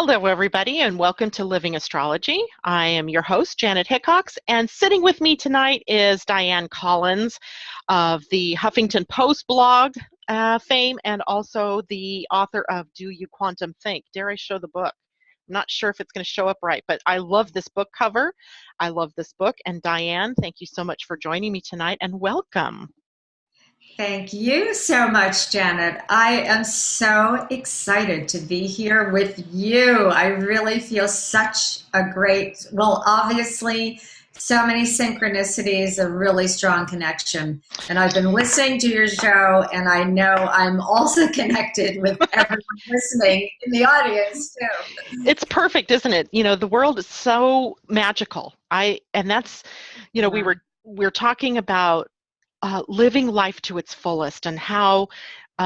Hello, everybody, and welcome to Living Astrology. I am your host, Janet Hickox, and sitting with me tonight is Dianne Collins of the Huffington Post blog fame, and also the author of Do You Quantum Think? Dare I show the book? I'm not sure if it's going to show up right, but I love this book cover. I love this book. And Dianne, thank you so much for joining me tonight, and welcome. Thank you so much, Janet. I am so excited to be here with you. I really feel such a great, obviously, so many synchronicities, a really strong connection. And I've been listening to your show, and I know I'm also connected with everyone listening in the audience, too. It's perfect, isn't it? You know, the world is so magical. We're talking about living life to its fullest and how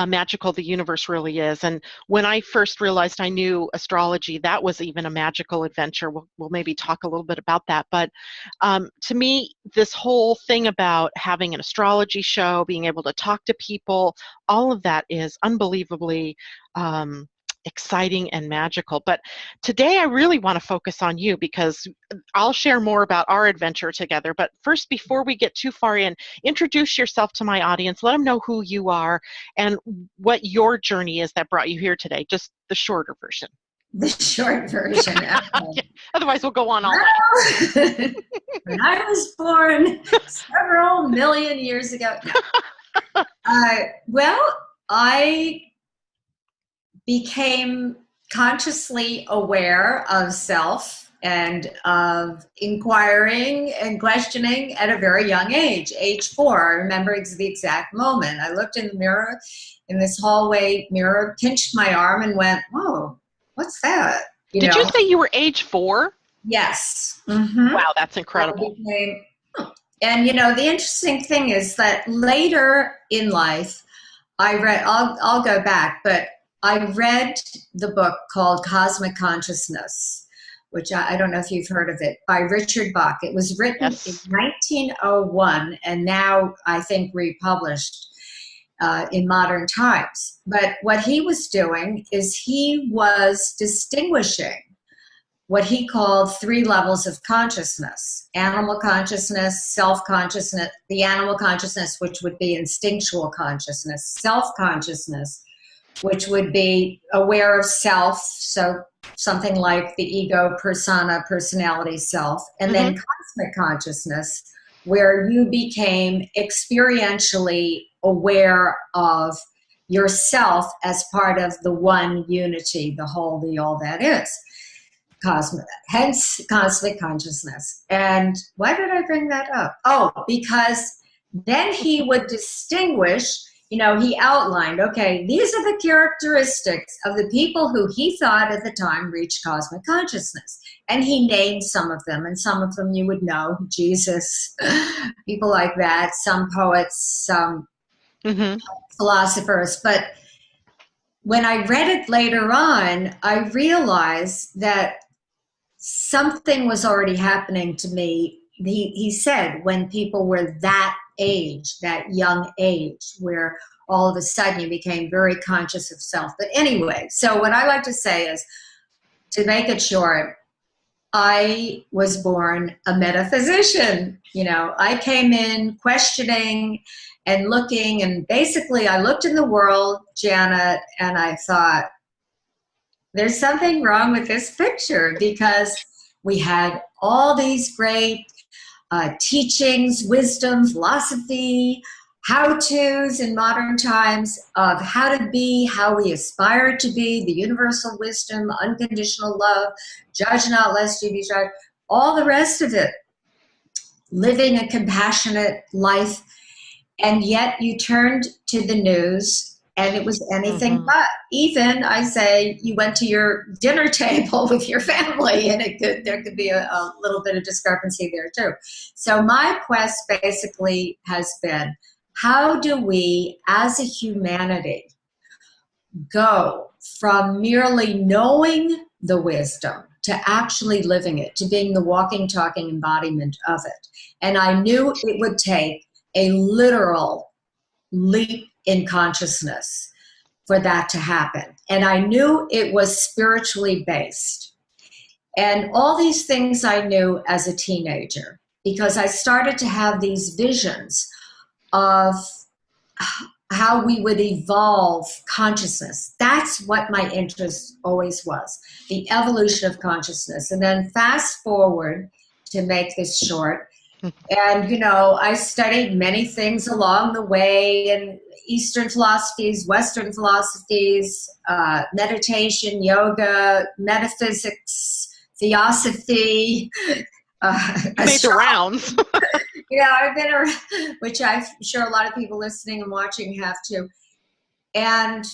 magical the universe really is. And when I first realized I knew astrology, that was even a magical adventure. We'll maybe talk a little bit about that. But to me, this whole thing about having an astrology show, being able to talk to people, all of that is unbelievably exciting and magical. But today I really want to focus on you because I'll share more about our adventure together. But first, before we get too far in, introduce yourself to my audience. Let them know who you are and what your journey is that brought you here today. Just the shorter version. The short version. Okay. Otherwise, we'll go on all night. When I was born several million years ago. No. I became consciously aware of self and of inquiring and questioning at a very young age 4. I remember the exact moment. I looked in the mirror, in this hallway mirror, pinched my arm and went, whoa, what's that? Did you say you were age 4? Yes. Mm-hmm. Wow, that's incredible. And the interesting thing is that later in life, I read, I'll go back, but I read the book called Cosmic Consciousness, which I don't know if you've heard of it, by Richard Bach. It was written in 1901 and now I think republished in modern times. But what he was doing is he was distinguishing what he called 3 levels of consciousness: animal consciousness, self-consciousness, the animal consciousness, which would be instinctual consciousness, self-consciousness, which would be aware of self, so something like the ego, persona, personality, self, and then cosmic consciousness, where you became experientially aware of yourself as part of the one unity, the whole, the all that is. Hence cosmic consciousness. And why did I bring that up? Oh, because then he would distinguish, he outlined, okay, these are the characteristics of the people who he thought at the time reached cosmic consciousness. And he named some of them, and some of them you would know, Jesus, people like that, some poets, some philosophers. But when I read it later on, I realized that something was already happening to me. He said when people were that age, that young age, where all of a sudden you became very conscious of self. But anyway, so what I like to say is, to make it short, I was born a metaphysician. I came in questioning and looking, and basically I looked in the world, Janet, and I thought, there's something wrong with this picture, because we had all these great teachings, wisdom, philosophy, how-tos in modern times of how to be, how we aspire to be, the universal wisdom, unconditional love, judge not lest you be judged, all the rest of it, living a compassionate life. And yet you turned to the news and it was anything but. Even, I say, you went to your dinner table with your family, and there could be a little bit of discrepancy there too. So my quest basically has been, how do we as a humanity go from merely knowing the wisdom to actually living it, to being the walking, talking embodiment of it? And I knew it would take a literal leap in consciousness for that to happen. And I knew it was spiritually based. And all these things I knew as a teenager, because I started to have these visions of how we would evolve consciousness. That's what my interest always was, the evolution of consciousness. And then fast forward, to make this short, and I studied many things along the way, and Eastern philosophies, Western philosophies, meditation, yoga, metaphysics, theosophy, Made the rounds. I've been around, which I'm sure a lot of people listening and watching have too. And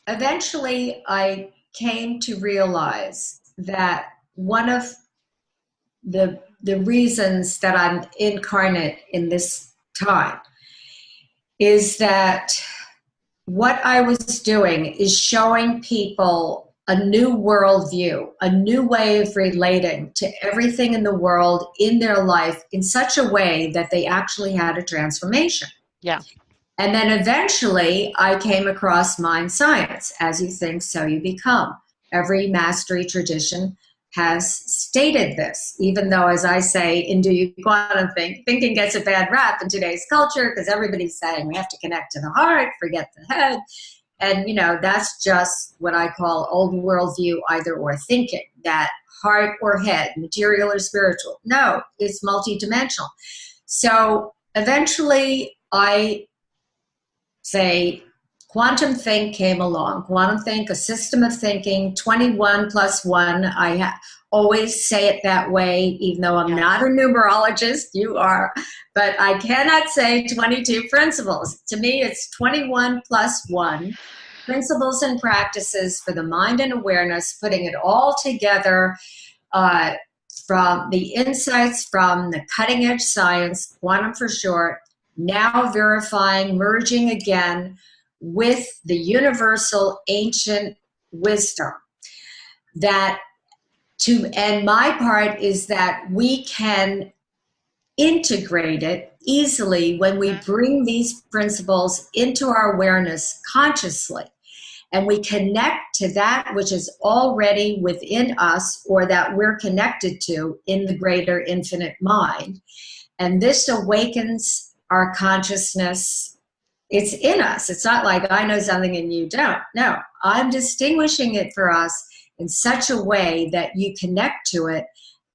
eventually I came to realize that one of the reasons that I'm incarnate in this time is that what I was doing is showing people a new worldview, a new way of relating to everything in the world, in their life, in such a way that they actually had a transformation. Yeah. And then eventually I came across mind science. As you think, so you become. Every mastery tradition has stated this, even though, as I say, in Do You Quantum Think, thinking gets a bad rap in today's culture because everybody's saying we have to connect to the heart, forget the head. And, that's just what I call old worldview, either or thinking, that heart or head, material or spiritual. No, it's multidimensional. So eventually I say quantum think came along. Quantum think, a system of thinking, 21 plus 1. I always say it that way, even though I'm not a numerologist. You are. But I cannot say 22 principles. To me, it's 21 plus 1. Principles and practices for the mind and awareness, putting it all together from the insights from the cutting edge science, quantum for short, now verifying, merging again with the universal ancient wisdom. And my part is that we can integrate it easily when we bring these principles into our awareness consciously, and we connect to that which is already within us, or that we're connected to in the greater infinite mind. And this awakens our consciousness. It's in us. It's not like I know something and you don't. No, I'm distinguishing it for us in such a way that you connect to it,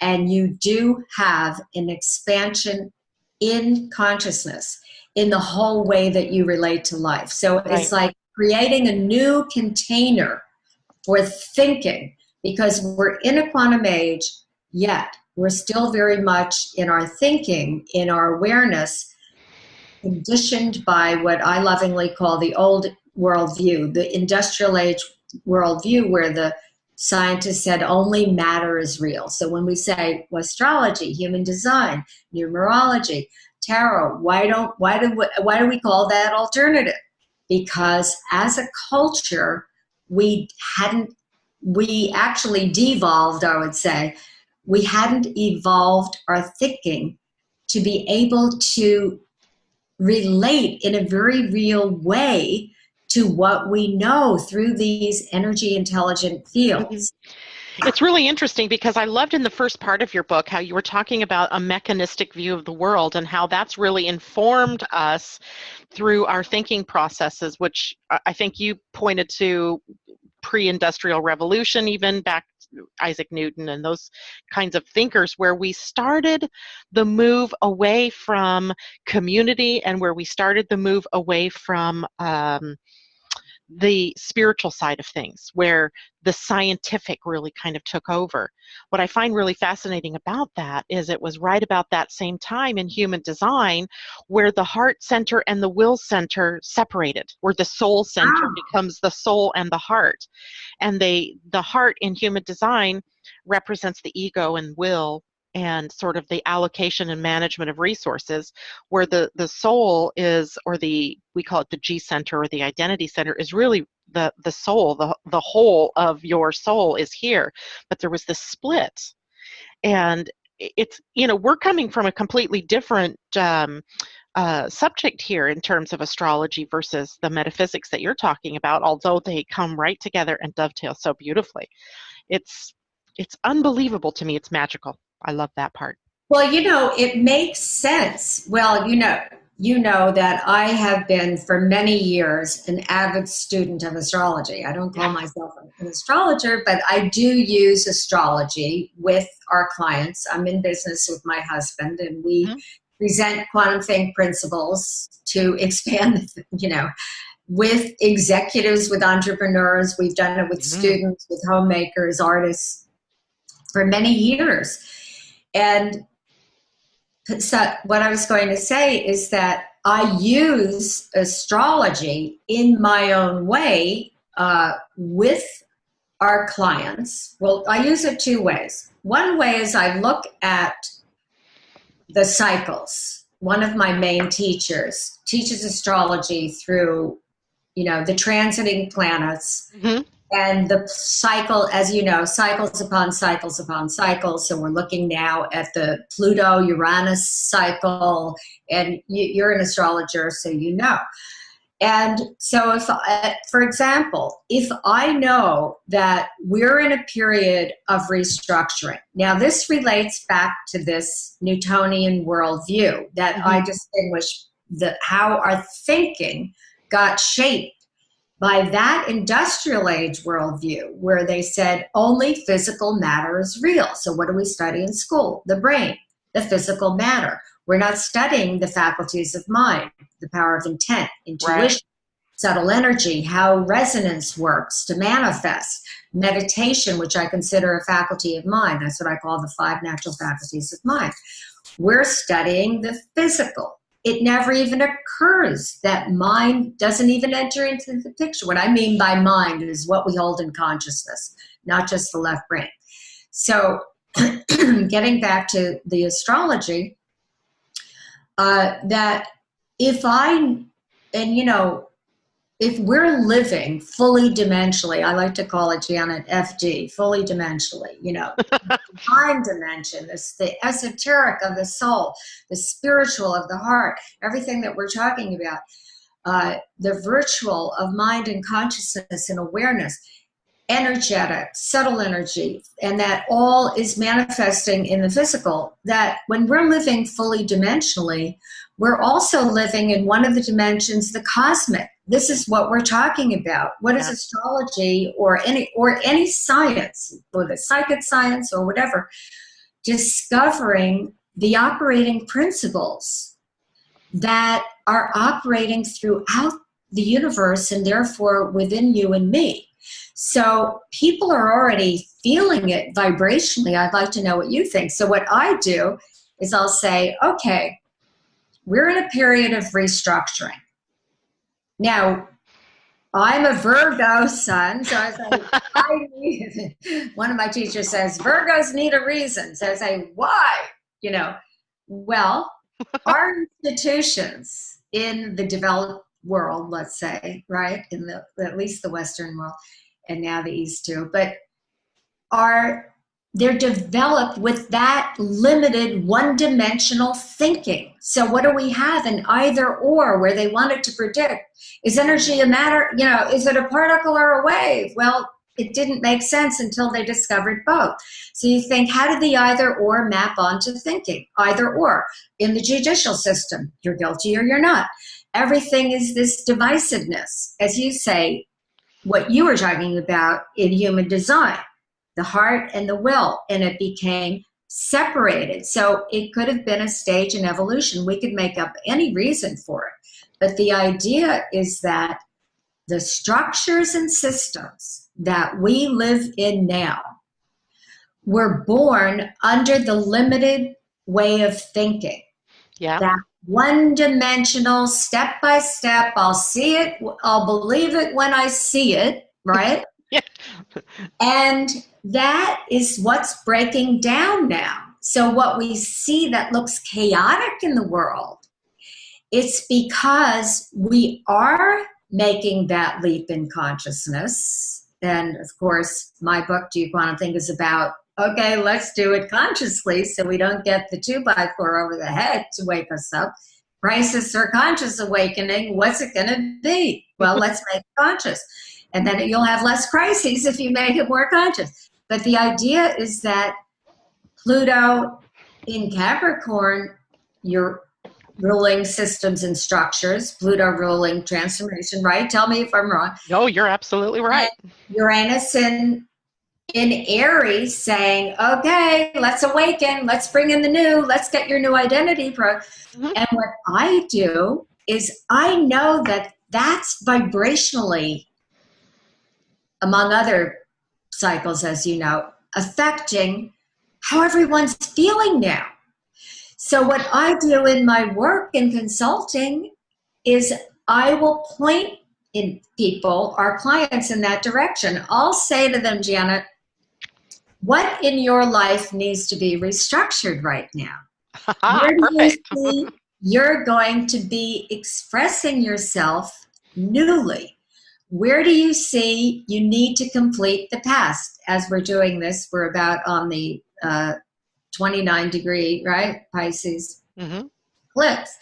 and you do have an expansion in consciousness in the whole way that you relate to life. So it's like creating a new container for thinking, because we're in a quantum age, yet we're still very much in our thinking, in our awareness, conditioned by what I lovingly call the old worldview, the industrial age worldview, where the scientists said only matter is real. So when we say astrology, human design, numerology, tarot, why do we call that alternative? Because as a culture, we actually devolved, I would say. We hadn't evolved our thinking to be able to relate in a very real way to what we know through these energy intelligent fields. It's really interesting, because I loved in the first part of your book how you were talking about a mechanistic view of the world and how that's really informed us through our thinking processes, which I think you pointed to pre-industrial revolution, even back to Isaac Newton and those kinds of thinkers, where we started the move away from community and where we started the move away from the spiritual side of things, where the scientific really kind of took over. What I find really fascinating about that is it was right about that same time in human design where the heart center and the will center separated, where the soul center becomes the soul and the heart. And the heart in human design represents the ego and will and sort of the allocation and management of resources, where the soul is, or we call it the G center or the identity center, is really the soul, the whole of your soul is here. But there was this split, and it's, we're coming from a completely different subject here in terms of astrology versus the metaphysics that you're talking about, although they come right together and dovetail so beautifully. It's it's unbelievable to me. It's magical. I love that part. Well, it makes sense. Well, you know that I have been for many years an avid student of astrology. I don't call Yeah. myself an astrologer, but I do use astrology with our clients. I'm in business with my husband, and we Mhm. present quantum think principles to expand, with executives, with entrepreneurs. We've done it with Mhm. students, with homemakers, artists for many years. And so what I was going to say is that I use astrology in my own way with our clients. Well, I use it two ways. One way is I look at the cycles. One of my main teachers teaches astrology through, the transiting planets Mhm. and the cycle, as you know, cycles upon cycles upon cycles. So we're looking now at the Pluto Uranus cycle, and you're an astrologer, so you know. And so, for example, if I know that we're in a period of restructuring, now this relates back to this Newtonian worldview that I Mhm. distinguish how our thinking got shaped by that industrial age worldview, where they said only physical matter is real. So, what do we study in school? The brain, the physical matter. We're not studying the faculties of mind, the power of intent, Right. intuition, subtle energy, how resonance works to manifest, meditation, which I consider a faculty of mind. That's what I call the five natural faculties of mind. We're studying the physical. It never even occurs that mind doesn't even enter into the picture. What I mean by mind is what we hold in consciousness, not just the left brain. So, getting back to the astrology, that if I, and if we're living fully dimensionally, I like to call it, Janet, FD, fully dimensionally, mind dimension, this the esoteric of the soul, the spiritual of the heart, everything that we're talking about, the virtual of mind and consciousness and awareness, energetic, subtle energy, and that all is manifesting in the physical, that when we're living fully dimensionally, we're also living in one of the dimensions, the cosmic. This is what we're talking about. What is Yeah. astrology or any science, whether psychic science or whatever, discovering the operating principles that are operating throughout the universe and therefore within you and me. So people are already feeling it vibrationally. I'd like to know what you think. So what I do is I'll say, okay, we're in a period of restructuring. Now, I'm a Virgo sun, so I say, one of my teachers says, Virgos need a reason. So I say, why? Well, our institutions in the developed world, let's say, right, at least the Western world, and now the East too, but they're developed with that limited one-dimensional thinking. So what do we have? An either or, where they wanted to predict, is energy a matter, is it a particle or a wave? Well, it didn't make sense until they discovered both. So you think, how did the either or map onto thinking? Either or. In the judicial system, you're guilty or you're not. Everything is this divisiveness. As you say, what you were talking about in human design, the heart and the will, and it became separated. So it could have been a stage in evolution. We could make up any reason for it. But the idea is that the structures and systems that we live in now were born under the limited way of thinking. Yeah. That one-dimensional, step by step, I'll see it, I'll believe it when I see it, right? Yeah. And that is what's breaking down now. So what we see that looks chaotic in the world, it's because we are making that leap in consciousness. And of course, my book, Do You Quantum Think, is about, okay, let's do it consciously so we don't get the 2x4 over the head to wake us up. crisis or conscious awakening, what's it going to be? Well, let's make it conscious. And then you'll have less crises if you make it more conscious. But the idea is that Pluto in Capricorn, you're ruling systems and structures, Pluto ruling transformation, right? Tell me if I'm wrong. No, you're absolutely right. And Uranus in Aries saying, okay, let's awaken, let's bring in the new, let's get your new identity. Mm-hmm. And what I do is I know that that's vibrationally, among other cycles, as you know, affecting how everyone's feeling now. So what I do in my work in consulting is I will point in people, our clients, in that direction. I'll say to them, Janet, what in your life needs to be restructured right now? Where do you see you're going to be expressing yourself newly? Where do you see you need to complete the past? As we're doing this, we're about on the 29-degree, right, Pisces eclipse.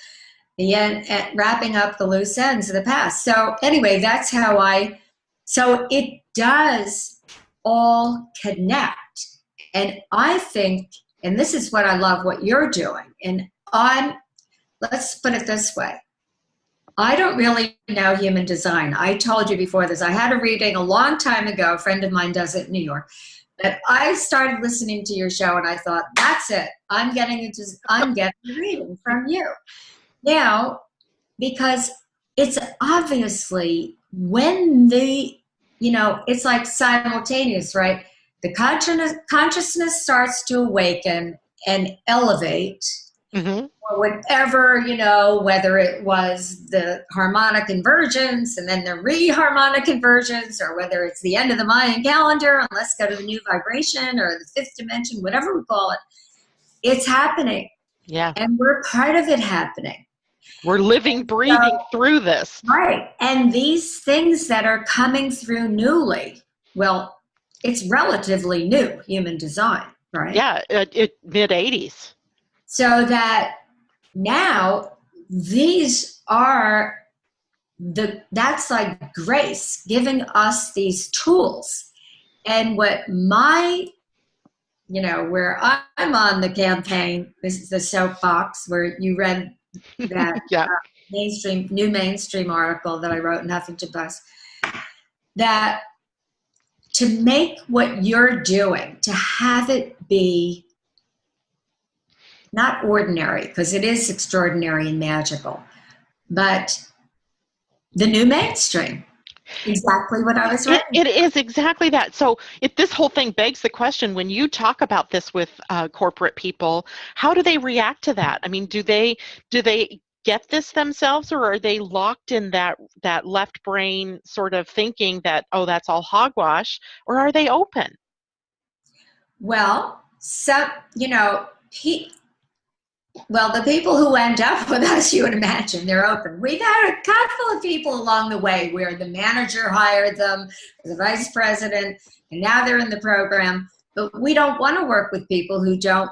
The end, wrapping up the loose ends of the past. So anyway, that's how so it does all connect. And I think, and this is what I love what you're doing, and let's put it this way. I don't really know human design. I told you before this, I had a reading a long time ago, a friend of mine does it in New York, but I started listening to your show and I thought, that's it. I'm getting a reading from you. Now, because it's obviously when it's like simultaneous, right? The consciousness starts to awaken and elevate, or whatever, whether it was the harmonic inversions and then the reharmonic inversions, or whether it's the end of the Mayan calendar and let's go to the new vibration or the fifth dimension, whatever we call it, it's happening. Yeah. And we're part of it happening. We're living, breathing through this. Right. And these things that are coming through newly, well, it's relatively new, human design, right? Yeah, mid-80s. So that now these are that's like grace giving us these tools. And what where I'm on the campaign, this is the soapbox where you read that new mainstream article that I wrote in Huffington Post, that to make what you're doing, to have it be not ordinary, because it is extraordinary and magical, but the new mainstream. Exactly what I was writing. It is exactly that. So this whole thing begs the question, when you talk about this with corporate people, how do they react to that? I mean, do they get this themselves, or are they locked in that left brain sort of thinking that, oh, that's all hogwash, or are they open? Well, the people who end up with us, you would imagine, they're open. We've had a couple of people along the way where the manager hired them, the vice president, and now they're in the program. But we don't want to work with people who don't,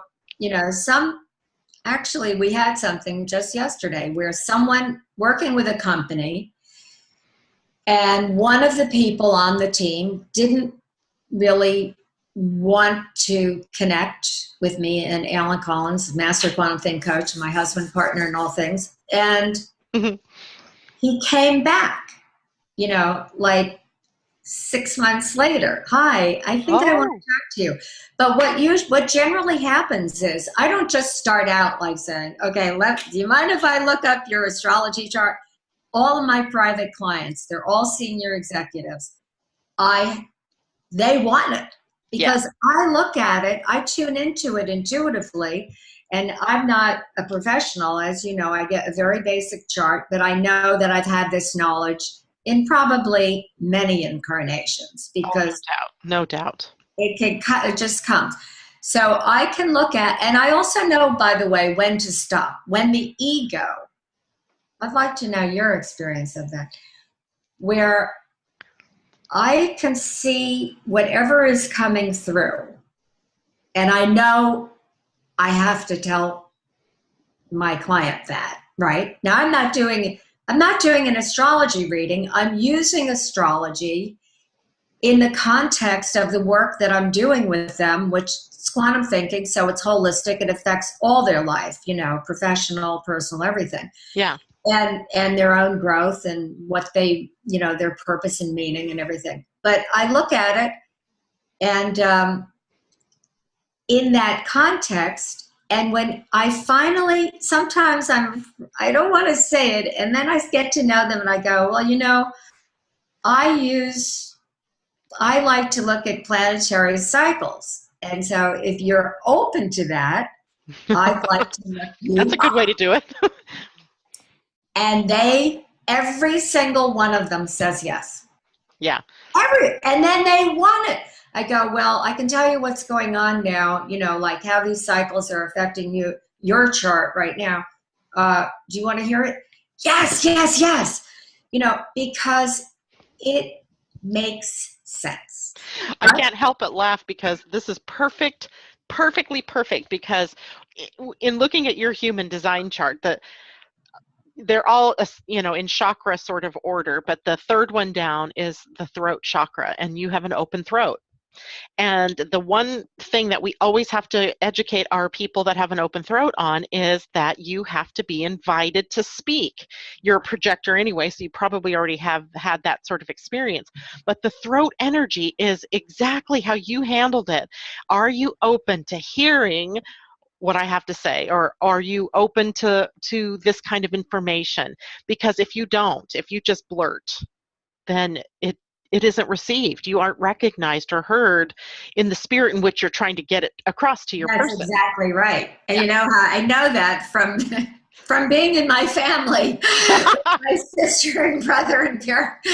actually, we had something just yesterday where someone working with a company, and one of the people on the team didn't really want to connect with me and Dianne Collins, master quantum thing coach, my husband, partner in all things. And he came back, like 6 months later. Hi, I think I want to talk to you. But what generally happens is I don't just start out like saying, okay, do you mind if I look up your astrology chart? All of my private clients, they're all senior executives. They want it. Because I look at it, I tune into it intuitively, and I'm not a professional. As you know, I get a very basic chart, but I know that I've had this knowledge in probably many incarnations, because no doubt. It just comes. So I can look at, and I also know, by the way, when to stop. When the ego, I'd like to know your experience of that, where I can see whatever is coming through, and I know I have to tell my client that, right? Now I'm not doing an astrology reading. I'm using astrology in the context of the work that I'm doing with them, which is quantum thinking, so it's holistic. It affects all their life, professional, personal, everything. Yeah. And their own growth and what they, their purpose and meaning and everything. But I look at it and in that context, and when I finally, sometimes I don't want to say it, and then I get to know them and I go, well, I like to look at planetary cycles. And so if you're open to that, I'd like to look you That's a good up. way to do it. And every single one of them says yes. Yeah. And then they want it. I go, well, I can tell you what's going on now, like how these cycles are affecting your chart right now. Do you want to hear it? Yes, yes, yes. Because it makes sense. I can't help but laugh because this is perfectly perfect, because in looking at your human design chart, they're all, in chakra sort of order, but the third one down is the throat chakra, and you have an open throat. And the one thing that we always have to educate our people that have an open throat on is that you have to be invited to speak. You're a projector anyway, so you probably already have had that sort of experience. But the throat energy is exactly how you handled it. Are you open to hearing what I have to say, or are you open to this kind of information? Because if you just blurt, then it isn't received. You aren't recognized or heard in the spirit in which you're trying to get it across to your That's person. exactly right. And you know how I know that from being in my family, my sister and brother and parents.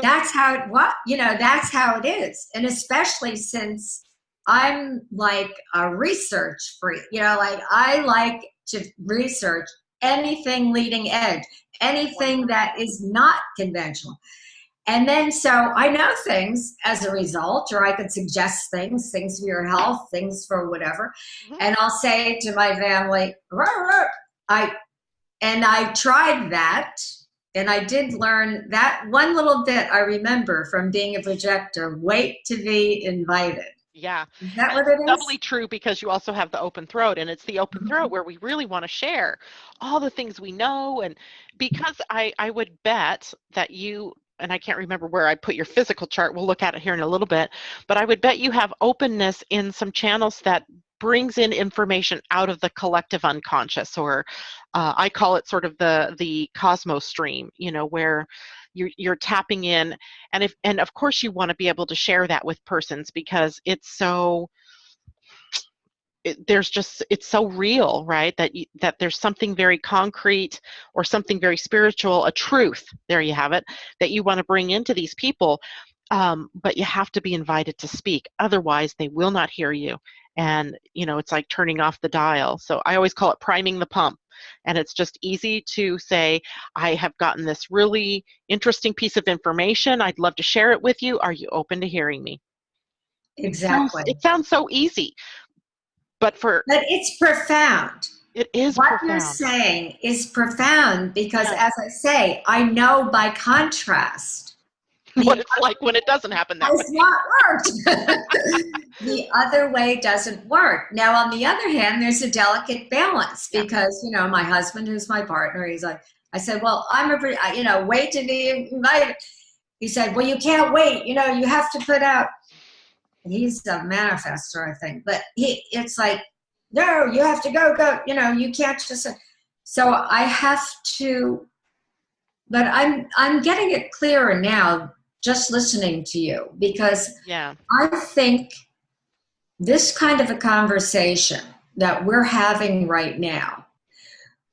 That's how that's how it is. And especially since I'm like a research freak, like I like to research anything leading edge, anything that is not conventional. And then, so I know things as a result, or I could suggest things for your health, things for whatever. Mhm. And I'll say to my family, I tried that. And I did learn that one little bit I remember from being a projector, wait to be invited. Yeah. Is that And what it's it doubly is? true because you also have the open throat, and it's the open throat where we really want to share all the things we know. And because I would bet that you, and I can't remember where I put your physical chart, we'll look at it here in a little bit, but I would bet you have openness in some channels that brings in information out of the collective unconscious, or I call it sort of the cosmos stream, where you're tapping in. And of course you want to be able to share that with persons, because it's so it's so real, right? That there's something very concrete or something very spiritual, a truth, there you have it, that you want to bring into these people. But you have to be invited to speak, otherwise they will not hear you. And it's like turning off the dial. So I always call it priming the pump. And it's just easy to say, I have gotten this really interesting piece of information, I'd love to share it with you, are you open to hearing me? Exactly. It sounds so easy, but it's profound. it is What you're profound. saying is profound because, Yeah. as I say, I know by contrast What the it's like when it doesn't happen that way. has not worked. The other way doesn't work. Now, on the other hand, there's a delicate balance because, my husband, who's my partner, he's like, I said, well, wait to be invited. He said, well, you can't wait. You have to put out. He's a manifestor, I think, but it's like, no, you have to go. You can't just. So I have to, but I'm getting it clearer now just listening to you, because Yeah. I think this kind of a conversation that we're having right now,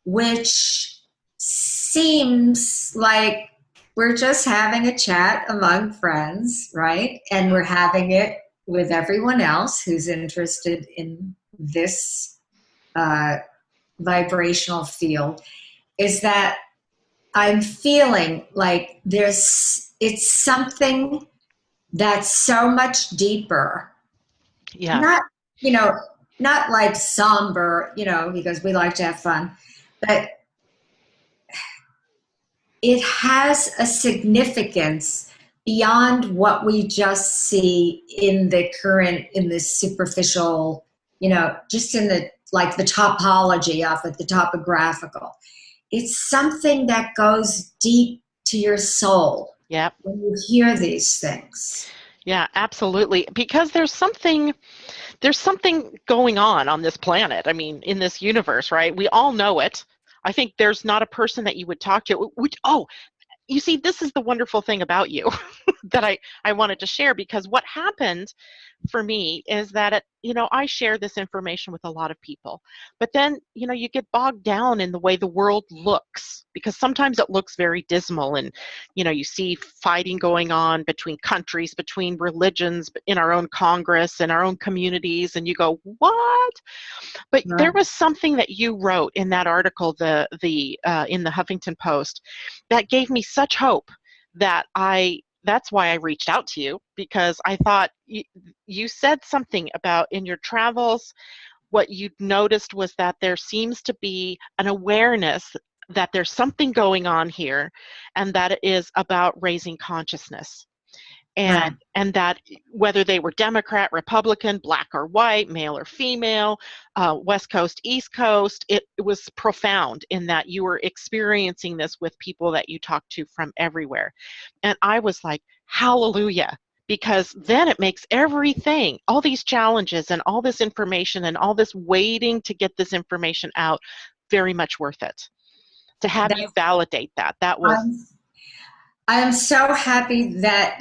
which seems like we're just having a chat among friends, right? And we're having it with everyone else who's interested in this vibrational field, is that I'm feeling like it's something that's so much deeper. Yeah. Not, not like somber, because we like to have fun, but it has a significance beyond what we just see in the current, in this superficial, just in the, like the topology of it, the topographical. It's something that goes deep to your soul. Yep. When you hear these things. Yeah, absolutely. Because there's something going on this planet. I mean, in this universe, right? We all know it. I think there's not a person that you would talk to. You see, this is the wonderful thing about you that I wanted to share, because what happened for me is that, I share this information with a lot of people, but then, you get bogged down in the way the world looks, because sometimes it looks very dismal, and, you see fighting going on between countries, between religions, in our own Congress, in our own communities, and you go, what? But Right. There was something that you wrote in that article, in the Huffington Post, that gave me such hope that that's why I reached out to you, because I thought you said something about, in your travels, what you noticed was that there seems to be an awareness that there's something going on here, and that it is about raising consciousness. Right. And that whether they were Democrat, Republican, black or white, male or female, West Coast, East Coast, it was profound in that you were experiencing this with people that you talked to from everywhere. And I was like, hallelujah, because then it makes everything, all these challenges and all this information and all this waiting to get this information out, very much worth it. To have you validate that was... I am so happy that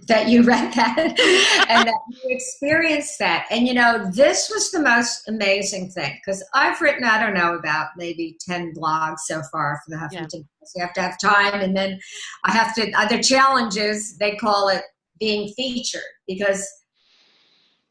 that you read that and that you experienced that. And this was the most amazing thing, because I've written, I don't know, about maybe 10 blogs so far for the Huffington Post. You have to have time, and then I have to, other challenges, they call it being featured, because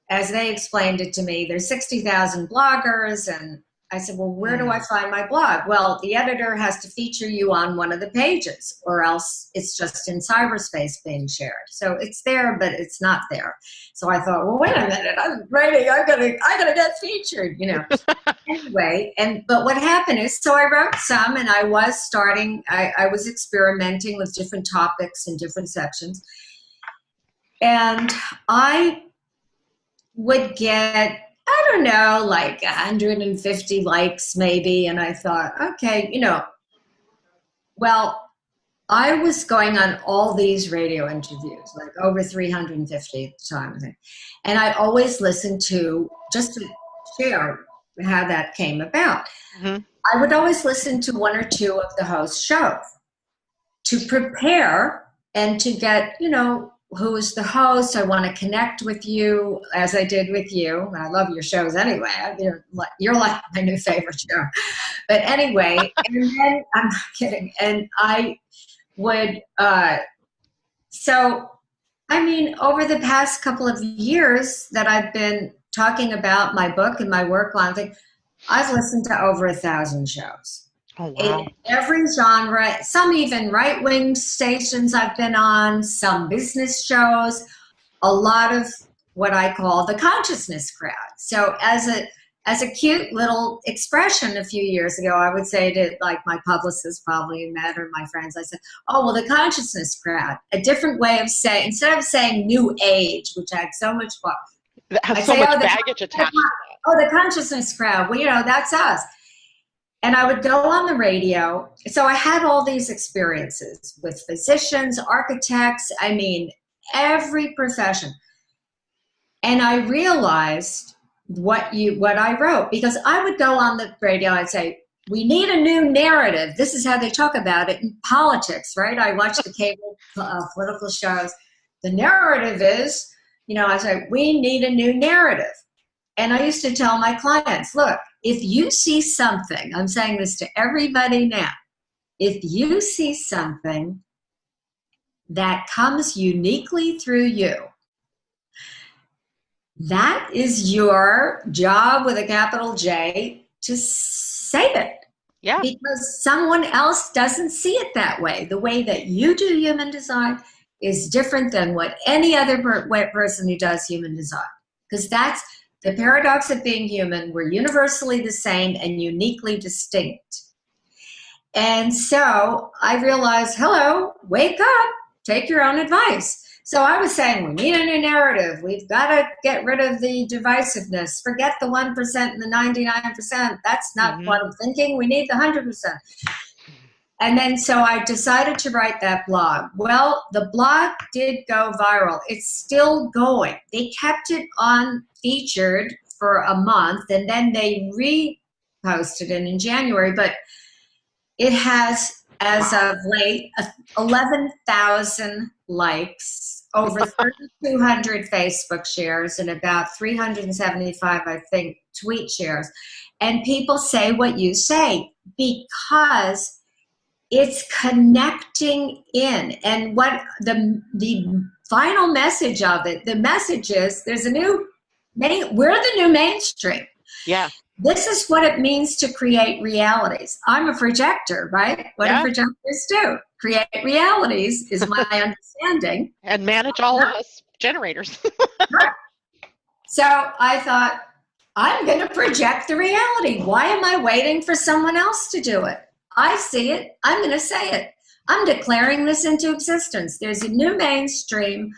as they explained it to me, there's 60,000 bloggers, and I said, well, where do I find my blog? Well, the editor has to feature you on one of the pages, or else it's just in cyberspace being shared. So it's there, but it's not there. So I thought, well, wait a minute, I'm writing, I'm gonna get featured, Anyway, but what happened is, so I wrote some, and I was experimenting with different topics in different sections, and I would get, I don't know, like 150 likes maybe. And I thought, okay, well, I was going on all these radio interviews, like over 350 at the time, I think. And I always listened to, just to share how that came about. Mm-hmm. I would always listen to one or two of the host shows to prepare and to get, who is the host. I want to connect with you, as I did with you. I love your shows anyway. You're like my new favorite show. But anyway, and then, I'm not kidding. And I would, over the past couple of years that I've been talking about my book and my work on things, I've listened to over 1,000 shows. Oh, wow. In every genre, some even right-wing stations I've been on, some business shows, a lot of what I call the consciousness crowd. So as a cute little expression a few years ago, I would say to, like, my publicist probably met, or my friends, I said, oh, well, the consciousness crowd, a different way of saying, instead of saying new age, which I had so much fun. That has so much baggage attached to that. Oh, the consciousness crowd. Well, that's us. And I would go on the radio. So I had all these experiences with physicians, architects, every profession. And I realized what I wrote, because I would go on the radio, I'd say, we need a new narrative. This is how they talk about it in politics, right? I watch the cable political shows. The narrative is, I say, we need a new narrative. And I used to tell my clients, look, if you see something, I'm saying this to everybody now, if you see something that comes uniquely through you, that is your job, with a capital J, to save it. Yeah. Because someone else doesn't see it that way. The way that you do human design is different than what any other person who does human design. Because that's the paradox of being human. We're universally the same and uniquely distinct. And so I realized, hello, wake up, take your own advice. So I was saying, we need a new narrative. We've got to get rid of the divisiveness. Forget the 1% and the 99%. That's not Mm-hmm. what I'm thinking. We need the 100%. And then so I decided to write that blog. Well, the blog did go viral. It's still going. They kept it on featured for a month and then they reposted it in January, but it has, as Wow. of late, 11,000 likes, over 3,200 Facebook shares, and about 375, I think, tweet shares. And people say what you say because it's connecting in. And what the final message of it, the message is we're the new mainstream. Yeah. This is what it means to create realities. I'm a projector, right? What do Yeah. projectors do? Create realities is my understanding. And manage all of us generators. So I thought, I'm going to project the reality. Why am I waiting for someone else to do it? I see it. I'm going to say it. I'm declaring this into existence. There's a new mainstream.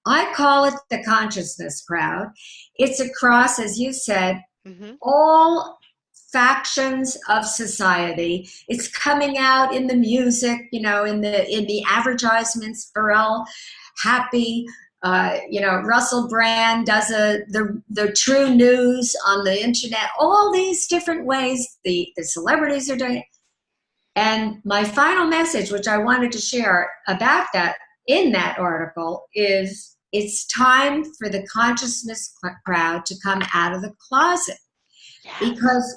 I call it the consciousness crowd. It's across, as you said, Mm-hmm. all factions of society. It's coming out in the music, in the advertisements. Pharrell Happy, Russell Brand does the true news on the internet. All these different ways the celebrities are doing it. And my final message, which I wanted to share about that in that article, is it's time for the consciousness crowd to come out of the closet. Yes. Because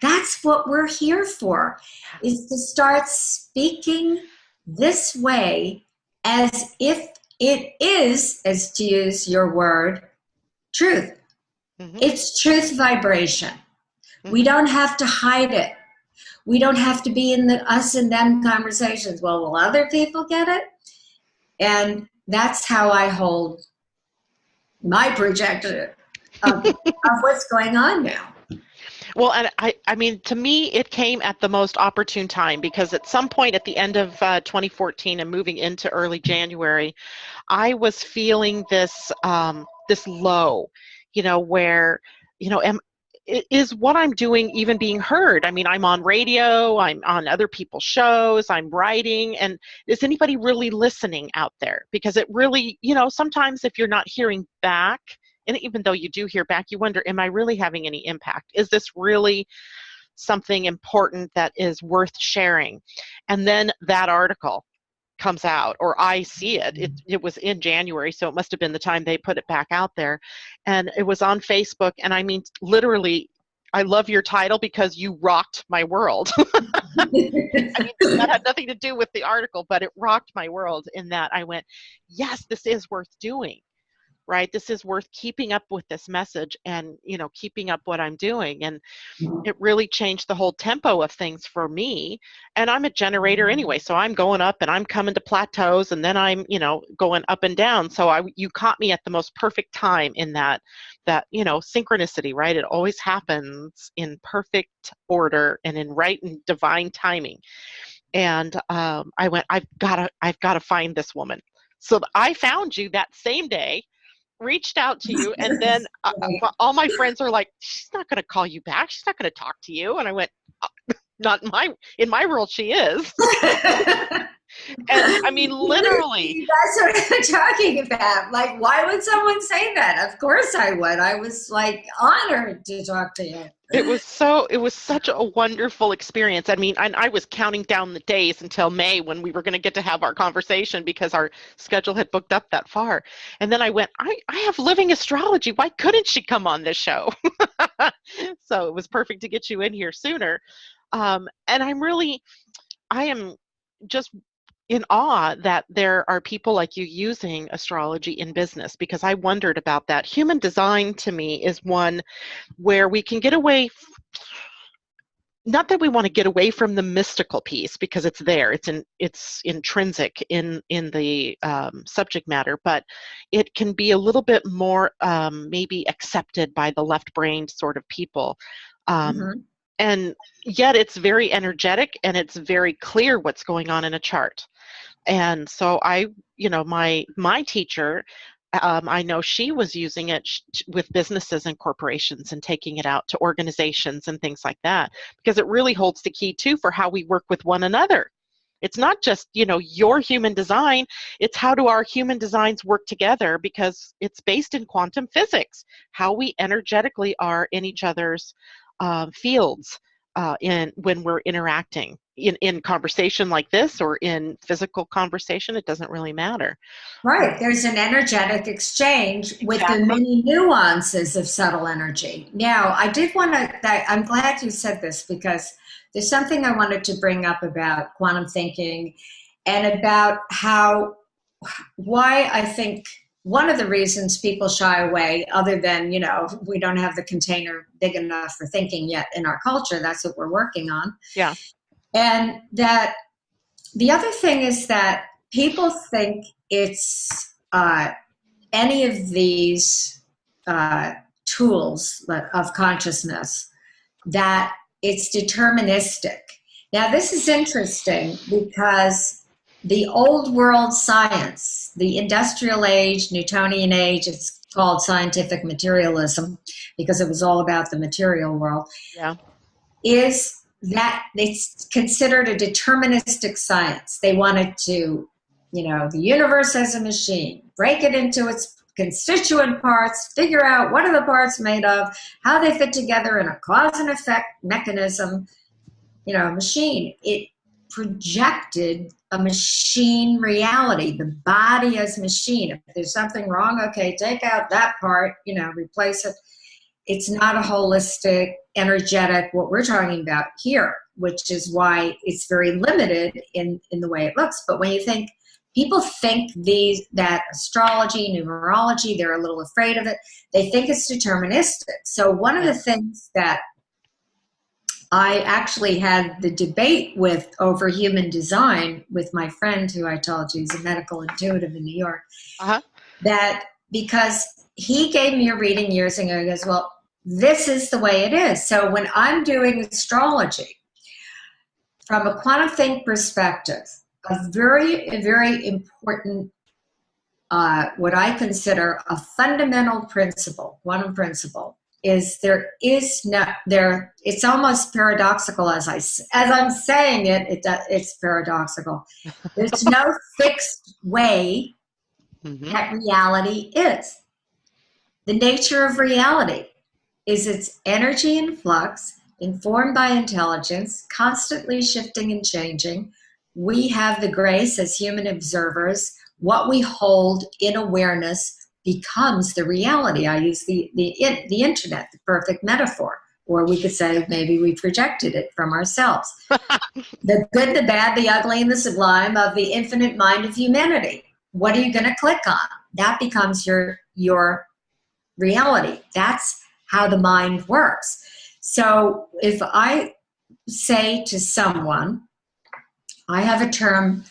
that's what we're here for, is to start speaking this way as if it is, as to use your word, truth. Mm-hmm. It's truth vibration. Mm-hmm. We don't have to hide it. We don't have to be in the us and them conversations. Well, will other people get it? And that's how I hold my projection of what's going on now. Well, and I mean, to me, it came at the most opportune time because at some point at the end of 2014 and moving into early January, I was feeling this low, where, is what I'm doing even being heard? I mean, I'm on radio, I'm on other people's shows, I'm writing, and is anybody really listening out there? Because it really, sometimes if you're not hearing back, and even though you do hear back, you wonder, am I really having any impact? Is this really something important that is worth sharing? And then that article comes out, or I see it. It was in January, so it must have been the time they put it back out there. And it was on Facebook, and I mean, literally, I love your title because you rocked my world. I mean, that had nothing to do with the article, but it rocked my world in that I went, yes, this is worth doing. Right? This is worth keeping up with this message and, keeping up what I'm doing. And it really changed the whole tempo of things for me. And I'm a generator anyway, so I'm going up and I'm coming to plateaus and then I'm, going up and down. So you caught me at the most perfect time in that, synchronicity, right? It always happens in perfect order and in right and divine timing. And I went, I've got to find this woman. So I found you that same day, reached out to you, and then all my friends are like, she's not going to call you back, she's not going to talk to you. And I went, not in my world she is. And I mean, literally, that's what I'm talking about. Like, why would someone say that? Of course I would. I was like honored to talk to you. it was such a wonderful experience. I mean, I was counting down the days until May when we were going to get to have our conversation because our schedule had booked up that far. And then I went, I have Living Astrology. Why couldn't she come on this show? So it was perfect to get you in here sooner. And I am just in awe that there are people like you using astrology in business, because I wondered about that. Human design to me is one where we can get away, not that we want to get away from the mystical piece because it's there, it's intrinsic in the subject matter, but it can be a little bit more maybe accepted by the left-brained sort of people. And yet it's very energetic and it's very clear what's going on in a chart. And so my teacher, I know she was using it with businesses and corporations and taking it out to organizations and things like that, because it really holds the key too for how we work with one another. It's not just, your human design, it's how do our human designs work together, because it's based in quantum physics, how we energetically are in each other's fields when we're interacting in conversation like this or in physical conversation. It doesn't really matter. Right. There's an energetic exchange with the Exactly. many nuances of subtle energy. Now, I did want to, I'm glad you said this, because there's something I wanted to bring up about quantum thinking and about why I think one of the reasons people shy away, other than, we don't have the container big enough for thinking yet in our culture. That's what we're working on. Yeah. And that the other thing is that people think it's any of these tools of consciousness, that it's deterministic. Now, this is interesting because the old world science, the industrial age, Newtonian age, it's called scientific materialism because it was all about the material world, Yeah. is that it's considered a deterministic science. They wanted to, the universe as a machine, break it into its constituent parts, figure out what are the parts made of, how they fit together in a cause and effect mechanism, machine. It projected a machine reality, the body as machine. If there's something wrong, okay, take out that part, replace it. It's not a holistic, energetic, what we're talking about here, which is why it's very limited in the way it looks. But when you think, people think that astrology, numerology, they're a little afraid of it. They think it's deterministic. So one of the things that I actually had the debate with over human design with my friend who I told you is a medical intuitive in New York, that because he gave me a reading years ago, he goes, well, this is the way it is. So when I'm doing astrology, from a quantum think perspective, a very important, what I consider a fundamental principle, quantum principle, is it's almost paradoxical as I'm saying it's paradoxical. There's no fixed way that reality is. The nature of reality is its energy in flux, informed by intelligence, constantly shifting and changing. We have the grace as human observers. What we hold in awareness becomes the reality. I use the internet, the perfect metaphor. Or we could say maybe we projected it from ourselves. The good, the bad, the ugly, and the sublime of the infinite mind of humanity. What are you going to click on? That becomes your reality. That's how the mind works. So if I say to someone, I have a term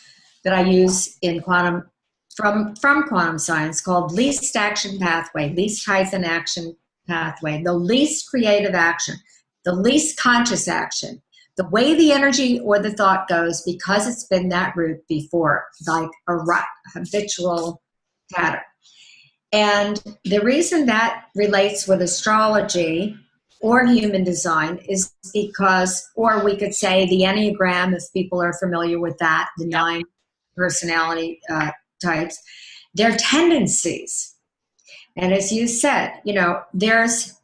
that I use in quantum from quantum science called least action pathway, least-action pathway, the least creative action, the least conscious action, the way the energy or the thought goes because it's been that route before, like a habitual pattern. And the reason that relates with astrology or human design is because, or we could say the Enneagram, if people are familiar with that, the 9 personality types, their tendencies. And as you said, there's,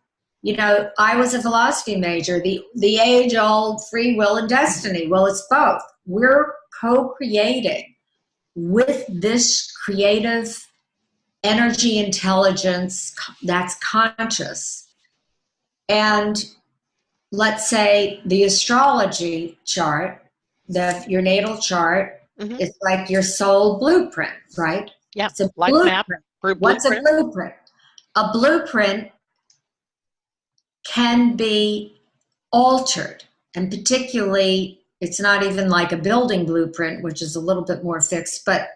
I was a philosophy major, the age-old free will and destiny. Well, it's both. We're co-creating with this creative energy intelligence that's conscious. And let's say the astrology chart, your natal chart, it's like your soul blueprint, right? Yeah, it's a life blueprint. map. What's a blueprint? A blueprint can be altered, and particularly, it's not even like a building blueprint, which is a little bit more fixed, but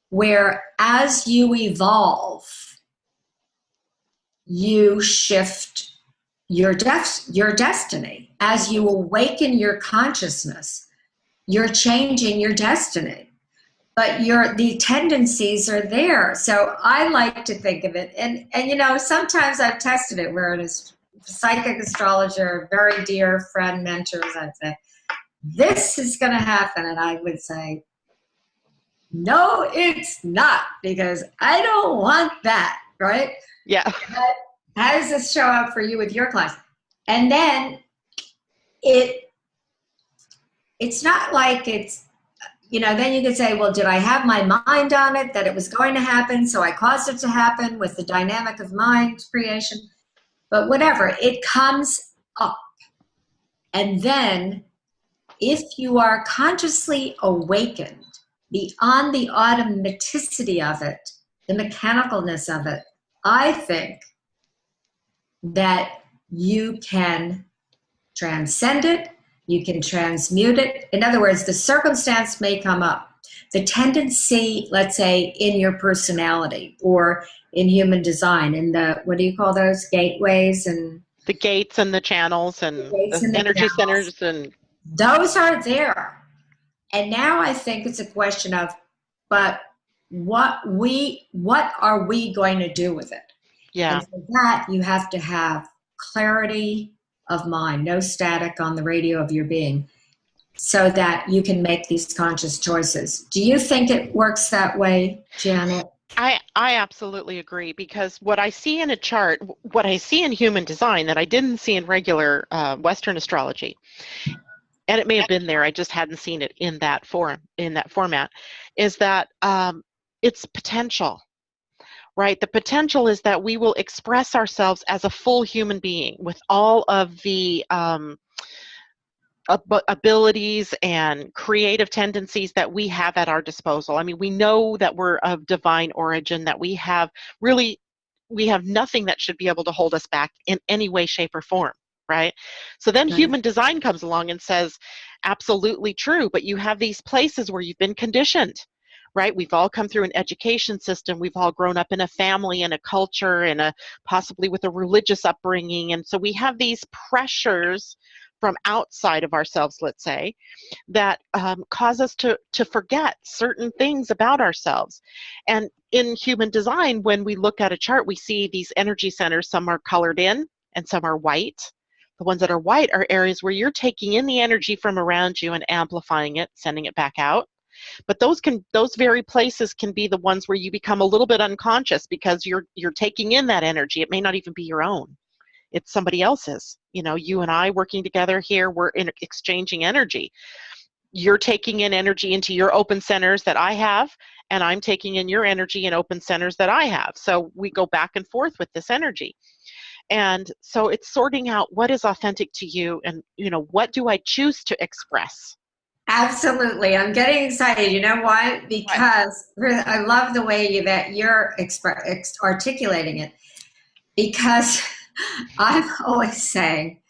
where as you evolve, you shift your destiny. As you awaken your consciousness, you're changing your destiny. But the tendencies are there. So I like to think of it, and sometimes I've tested it where a psychic astrologer, very dear friend, mentors, I'd say, this is going to happen. And I would say, no, it's not, because I don't want that, right? Yeah. But how does this show up for you with your clients? And then it's not like it's, then you could say, well, did I have my mind on it that it was going to happen, so I caused it to happen with the dynamic of mind creation? But whatever, it comes up. And then if you are consciously awakened beyond the automaticity of it, the mechanicalness of it, I think that you can transcend it, you can transmute it. In other words, the circumstance may come up. The tendency, let's say, in your personality or in human design, in the, what do you call those, gateways and the gates and the channels and the energy centers, and those are there. And now I think it's a question of, but what are we going to do with it? Yeah. And for that, you have to have clarity of mind, no static on the radio of your being, so that you can make these conscious choices. Do you think it works that way, Janet? I absolutely agree, because what I see in a chart, what I see in human design that I didn't see in regular Western astrology, and it may have been there, I just hadn't seen it in that format, is that it's potential. Right? The potential is that we will express ourselves as a full human being with all of the abilities and creative tendencies that we have at our disposal. I mean, we know that we're of divine origin, that we have nothing that should be able to hold us back in any way, shape, or form. Right? So then human design comes along and says, absolutely true, but you have these places where you've been conditioned. Right? We've all come through an education system. We've all grown up in a family and a culture and possibly with a religious upbringing. And so we have these pressures from outside of ourselves, let's say, that cause us to forget certain things about ourselves. And in human design, when we look at a chart, we see these energy centers. Some are colored in and some are white. The ones that are white are areas where you're taking in the energy from around you and amplifying it, sending it back out. But those very places can be the ones where you become a little bit unconscious, because you're taking in that energy. It may not even be your own. It's somebody else's. You and I working together here, we're exchanging energy. You're taking in energy into your open centers that I have, and I'm taking in your energy in open centers that I have. So we go back and forth with this energy. And so it's sorting out what is authentic to you, and what do I choose to express. Absolutely. I'm getting excited. You know why? Because I love the way that you're articulating it, because I'm always saying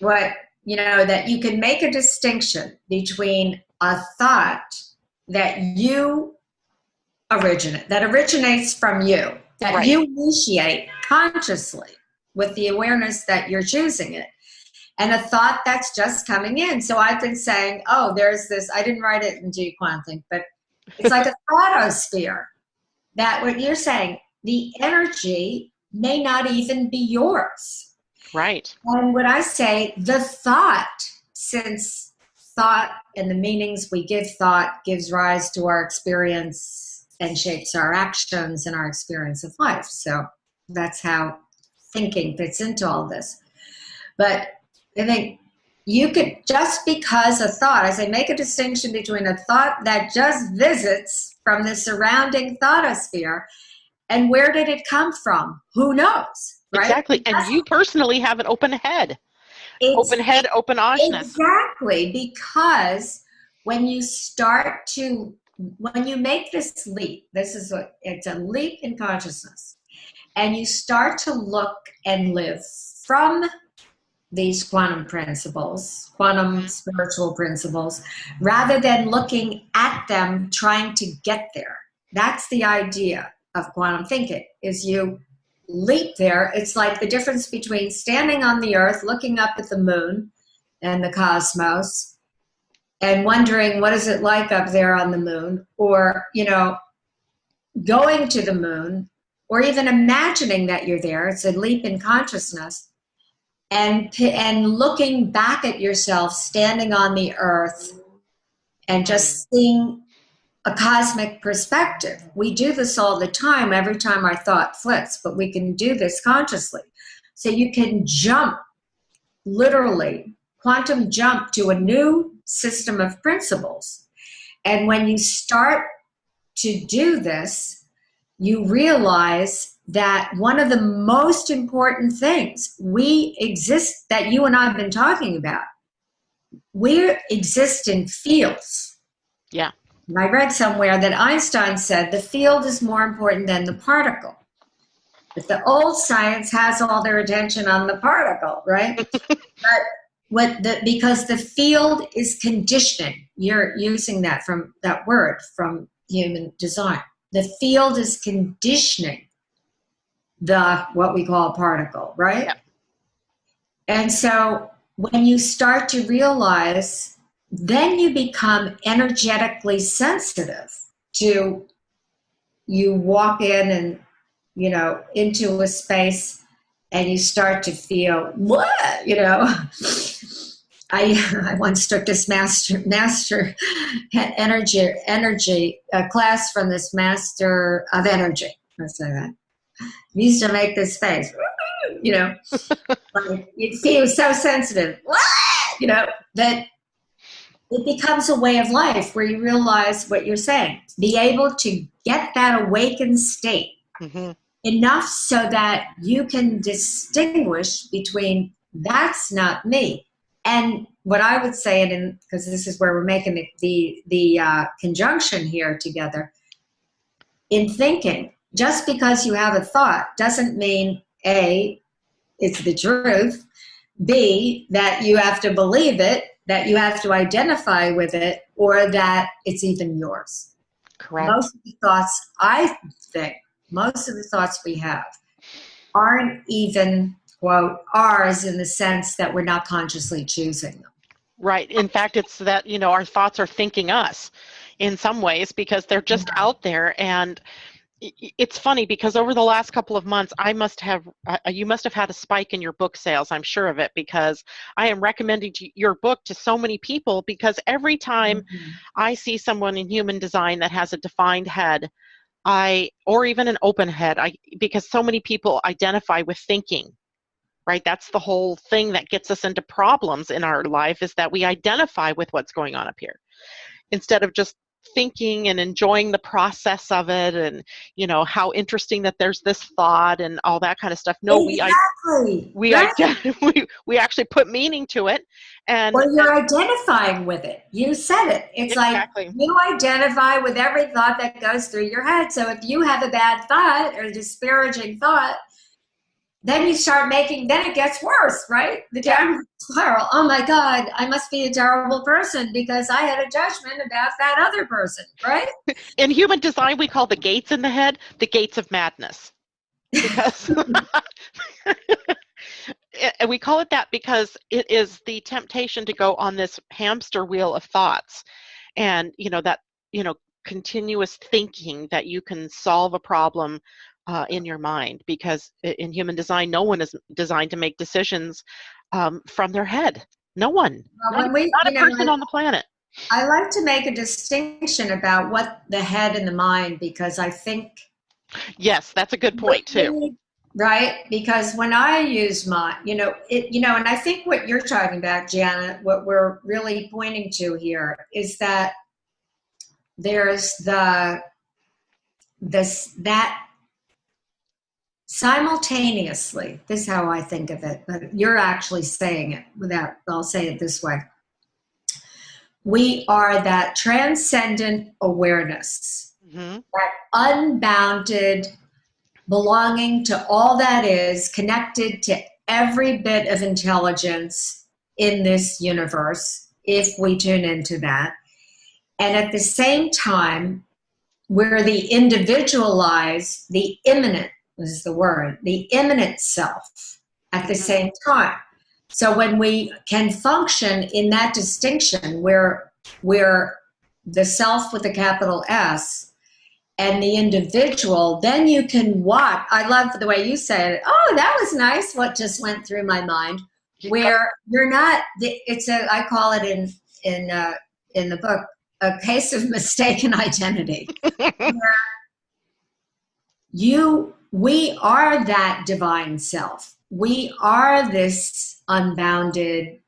that you can make a distinction between a thought that originates from you, that you initiate consciously with the awareness that you're choosing it, and a thought that's just coming in. So I've been saying, there's this, I didn't write it in G Quantum, but it's like a thoughtosphere, that what you're saying, the energy may not even be yours. Right. And what I say, the thought, since thought and the meanings we give thought gives rise to our experience and shapes our actions and our experience of life. So that's how thinking fits into all this. But I think you could, just because a thought, as I make a distinction between a thought that just visits from the surrounding thoughtosphere, and where did it come from? Who knows? Right? Exactly. And you personally have an open head. Open head, open oshness. Exactly. Because when you make this leap, it's a leap in consciousness, and you start to look and live from these quantum principles, quantum spiritual principles, rather than looking at them trying to get there. That's the idea of quantum thinking, is you leap there. It's like the difference between standing on the earth, looking up at the moon and the cosmos, and wondering what is it like up there on the moon, or, going to the moon, or even imagining that you're there. It's a leap in consciousness. And looking back at yourself standing on the earth and just seeing a cosmic perspective. We do this all the time, every time our thought flips, but we can do this consciously. So you can jump, literally, quantum jump to a new system of principles. And when you start to do this, you realize that one of the most important things we exist, that you and I have been talking about, we exist in fields. Yeah. And I read somewhere that Einstein said the field is more important than the particle. But the old science has all their attention on the particle, right? Because the field is conditioning. You're using that word from human design. The field is conditioning what we call a particle, right? Yep. And so when you start to realize, then you become energetically sensitive to, you walk in and, into a space and you start to feel, what, I once took this master energy class from this master of energy. Let's say that. He used to make this face, like you feel so sensitive, that it becomes a way of life where you realize what you're saying. Be able to get that awakened state enough so that you can distinguish between that's not me. And what I would say, and because this is where we're making the conjunction here together, in thinking, just because you have a thought doesn't mean A, it's the truth, B, that you have to believe it, that you have to identify with it, or that it's even yours. Correct. Most of the thoughts, I think, most of the thoughts we have aren't even, quote, ours, in the sense that we're not consciously choosing them. Right. In fact, it's that, our thoughts are thinking us in some ways because they're just out there. And it's funny because over the last couple of months, you must have had a spike in your book sales. I'm sure of it, because I am recommending your book to so many people, because every time I see someone in human design that has a defined head, or even an open head, because so many people identify with thinking, right? That's the whole thing that gets us into problems in our life, is that we identify with what's going on up here instead of just thinking and enjoying the process of it, and how interesting that there's this thought and all that kind of stuff. No, exactly. we actually put meaning to it, and you're identifying with it. You said it. It's exactly. Like you identify with every thought that goes through your head. So if you have a bad thought or a disparaging thought, then you start then it gets worse, right? The downward spiral. Oh my God, I must be a terrible person because I had a judgment about that other person, right? In human design, we call the gates in the head the gates of madness. Because and we call it that because it is the temptation to go on this hamster wheel of thoughts, and continuous thinking that you can solve a problem in your mind, because in human design, no one is designed to make decisions from their head. No one. Well, not a person on the planet. I like to make a distinction about what the head and the mind, because I think... Yes, that's a good point too. Right? Because when I use and I think what you're talking about, Janet, what we're really pointing to here is that there's that simultaneously, this is how I think of it, but you're actually saying it I'll say it this way. We are that transcendent awareness, that unbounded belonging to all that is, connected to every bit of intelligence in this universe, if we tune into that. And at the same time, we're the individualized, the immanent is the word, the immanent self at the same time. So when we can function in that distinction where we're the self with a capital S and the individual, then you can watch. I love the way you said it. Oh, that was nice. What just went through my mind, where you're not, it's a, I call it in the book, a case of mistaken identity. Where we are that divine self. We are this unbounded,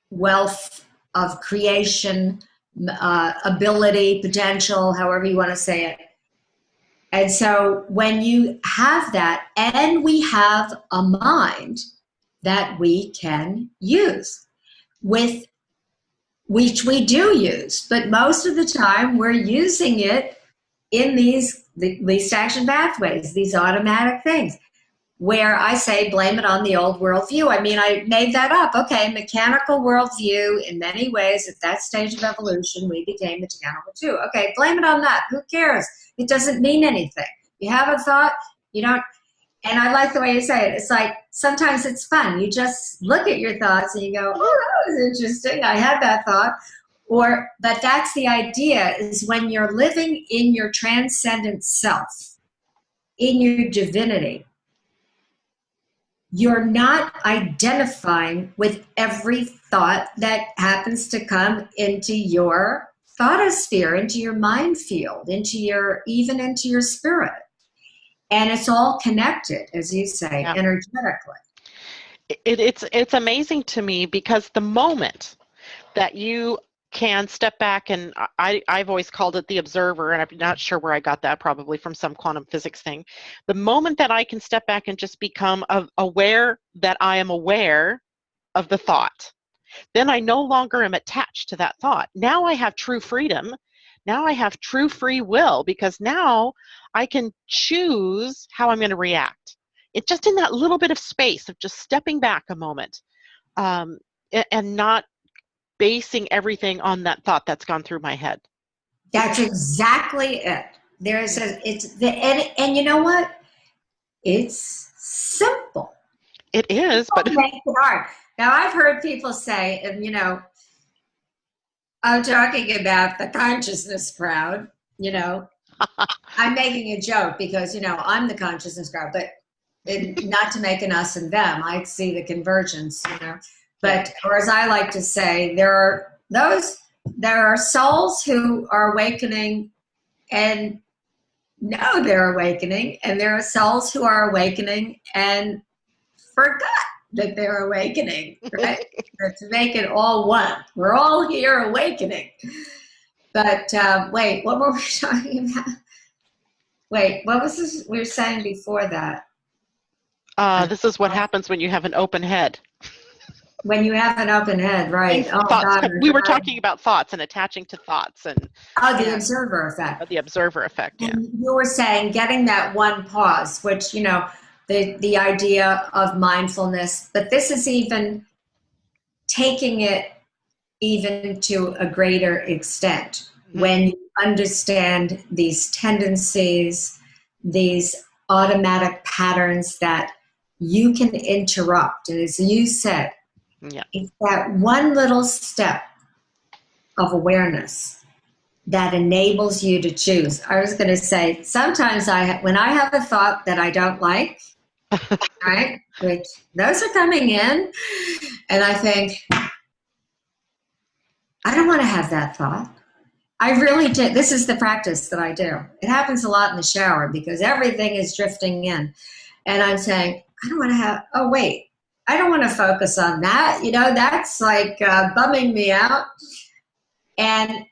wealth of creation, ability, potential, however you want to say it. And so when you have that, and we have a mind that we can use, with which we do use, but most of the time we're using it in these least action pathways, these automatic things, where I say blame it on the old worldview. I mean, I made that up. Okay, mechanical worldview. In many ways, at that stage of evolution, we became mechanical too. Okay, blame it on that. Who cares? It doesn't mean anything. You have a thought, you don't. And I like the way you say it. It's like sometimes it's fun. You just look at your thoughts and you go, oh, that was interesting. I had that thought. But that's the idea, is when you're living in your transcendent self, in your divinity, you're not identifying with every thought that happens to come into your thoughtosphere, into your mind field, even into your spirit. And it's all connected, as you say, energetically. It's amazing to me, because the moment that you can step back, and I've always called it the observer, and I'm not sure where I got that, probably from some quantum physics thing. The moment that I can step back and just become aware that I am aware of the thought, then I no longer am attached to that thought. Now I have true freedom. Now I have true free will, because now I can choose how I'm going to react. It's just in that little bit of space of just stepping back a moment, and not basing everything on that thought that's gone through my head. That's exactly it. And you know what? It's simple. It is, but it makes it hard. Now I've heard people say, and I'm talking about the consciousness crowd. I'm making a joke because I'm the consciousness crowd, but not to make an us and them. I see the convergence. But, or as I like to say, there are souls who are awakening and know they're awakening, and there are souls who are awakening and forgot that they're awakening, right? To make it all one. We're all here awakening. But wait, what were we talking about? Wait, what was this we were saying before that? This is what happens when you have an open head. When you have an open head, right? We were talking about thoughts and attaching to thoughts, and the observer effect. The observer effect, yeah. And you were saying getting that one pause, which the idea of mindfulness, but this is even taking it even to a greater extent. Mm-hmm. When you understand these tendencies, these automatic patterns that you can interrupt, and as you said, it's that one little step of awareness that enables you to choose. I was going to say, sometimes when I have a thought that I don't like, right, which those are coming in, and I think, I don't want to have that thought. I really do. This is the practice that I do. It happens a lot in the shower because everything is drifting in. And I'm saying, I don't want to have, oh, wait. I don't want to focus on that. That's like bumming me out. And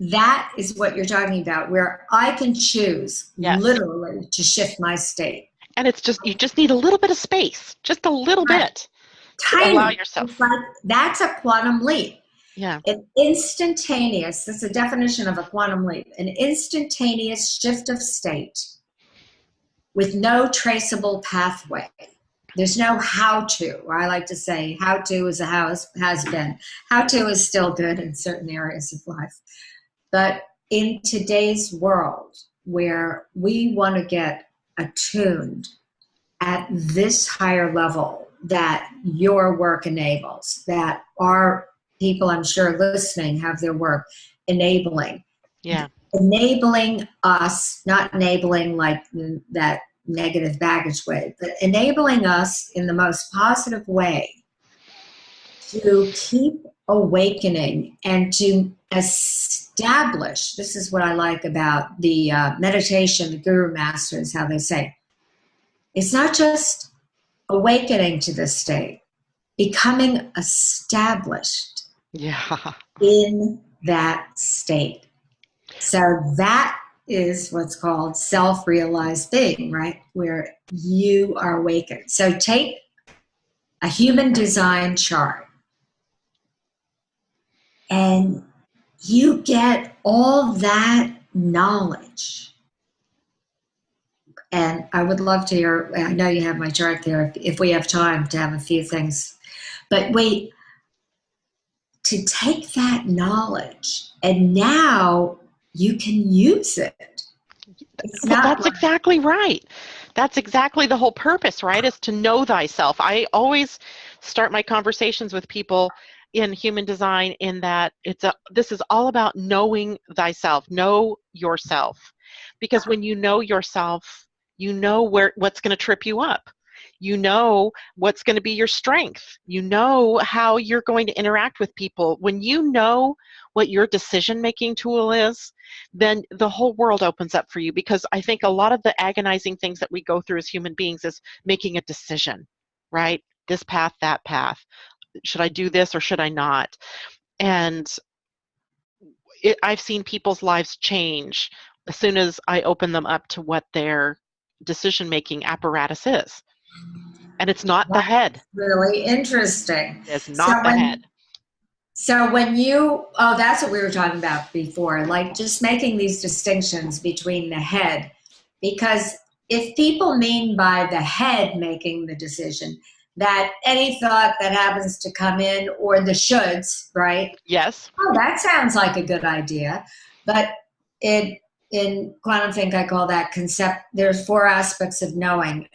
that is what you're talking about, where I can choose literally to shift my state. And it's just, you just need a little bit of space, just a little bit. Tiny. Allow yourself. That's a quantum leap. Yeah. An instantaneous, that's a definition of a quantum leap, an instantaneous shift of state with no traceable pathway. There's no how to, or I like to say how to is has been. How to is still good in certain areas of life. But in today's world, where we want to get attuned at this higher level that your work enables, that our people, I'm sure, listening have their work enabling. Yeah. Enabling us, not enabling like that negative baggage way, but enabling us in the most positive way to keep awakening and to establish. This is what I like about the meditation, the Guru Masters, how they say, it's not just awakening to this state, becoming established Yeah. in that state. So that is what's called self-realized being, right? Where you are awakened. So take a human design chart and you get all that knowledge. And I would love to hear, I know you have my chart there, if we have time to have a few things. But wait, to take that knowledge and now you can use it. It's Well, not that's like, exactly right. That's exactly the whole purpose, right? Is to know thyself. I always start my conversations with people in human design in that this is all about knowing thyself, know yourself. Because when you know yourself, you know what's going to trip you up. You know what's going to be your strength. You know how you're going to interact with people. When you know what your decision-making tool is, then the whole world opens up for you, because I think a lot of the agonizing things that we go through as human beings is making a decision, right? This path, that path. Should I do this or should I not? And I've seen people's lives change as soon as I open them up to what their decision-making apparatus is. And it's not the head. really interesting. It's So not the head. when you, oh, that's what we were talking about before, like just making these distinctions between the head. Because if people mean by the head making the decision that any thought that happens to come in, or the shoulds, right? Yes. Oh, that sounds like a good idea. But in quantum think, I call that concept. There's 4 aspects of knowing.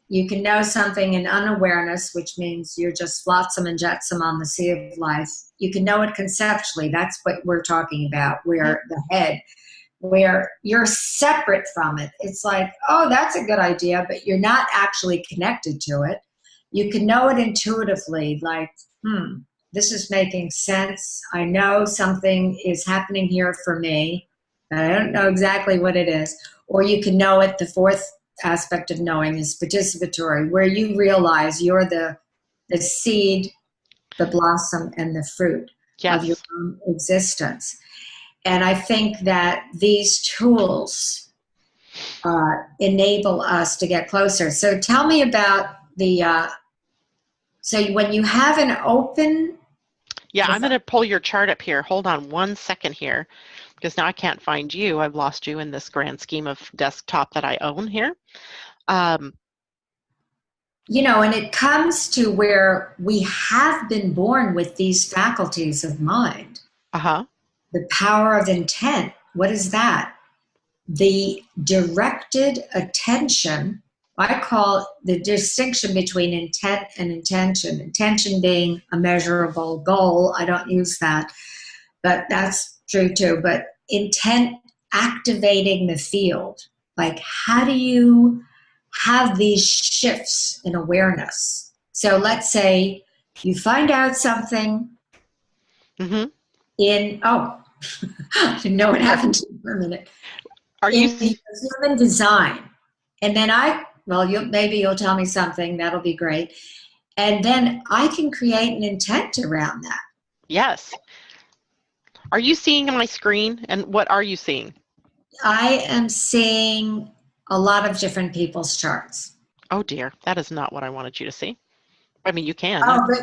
You can know something in unawareness, which means you're just flotsam and jetsam on the sea of life. You can know it conceptually. That's what we're talking about, where the head, where you're separate from it. It's like, oh, that's a good idea, but you're not actually connected to it. You can know it intuitively, like, this is making sense. I know something is happening here for me, but I don't know exactly what it is. Or you can know it, the 4th aspect of knowing is participatory, where you realize you're the seed, the blossom, and the fruit of your Yes. own existence. And I think that these tools enable us to get closer. So tell me about so when you have an open... Yeah, I'm going to pull your chart up here. Hold on one second here, because now I can't find you. I've lost you in this grand scheme of desktop that I own here. And it comes to where we have been born with these faculties of mind. Uh-huh. The power of intent. What is that? The directed attention. I call the distinction between intent and intention. Intention being a measurable goal. I don't use that, but that's true too. But intent activating the field. Like, how do you have these shifts in awareness? So let's say you find out something in, I didn't know what happened to you for a minute. Are In you human design. And then maybe you'll tell me something, that'll be great. And then I can create an intent around that. Yes. Are you seeing my screen? And what are you seeing? I am seeing a lot of different people's charts. Oh dear, that is not what I wanted you to see. I mean, you can. Oh, but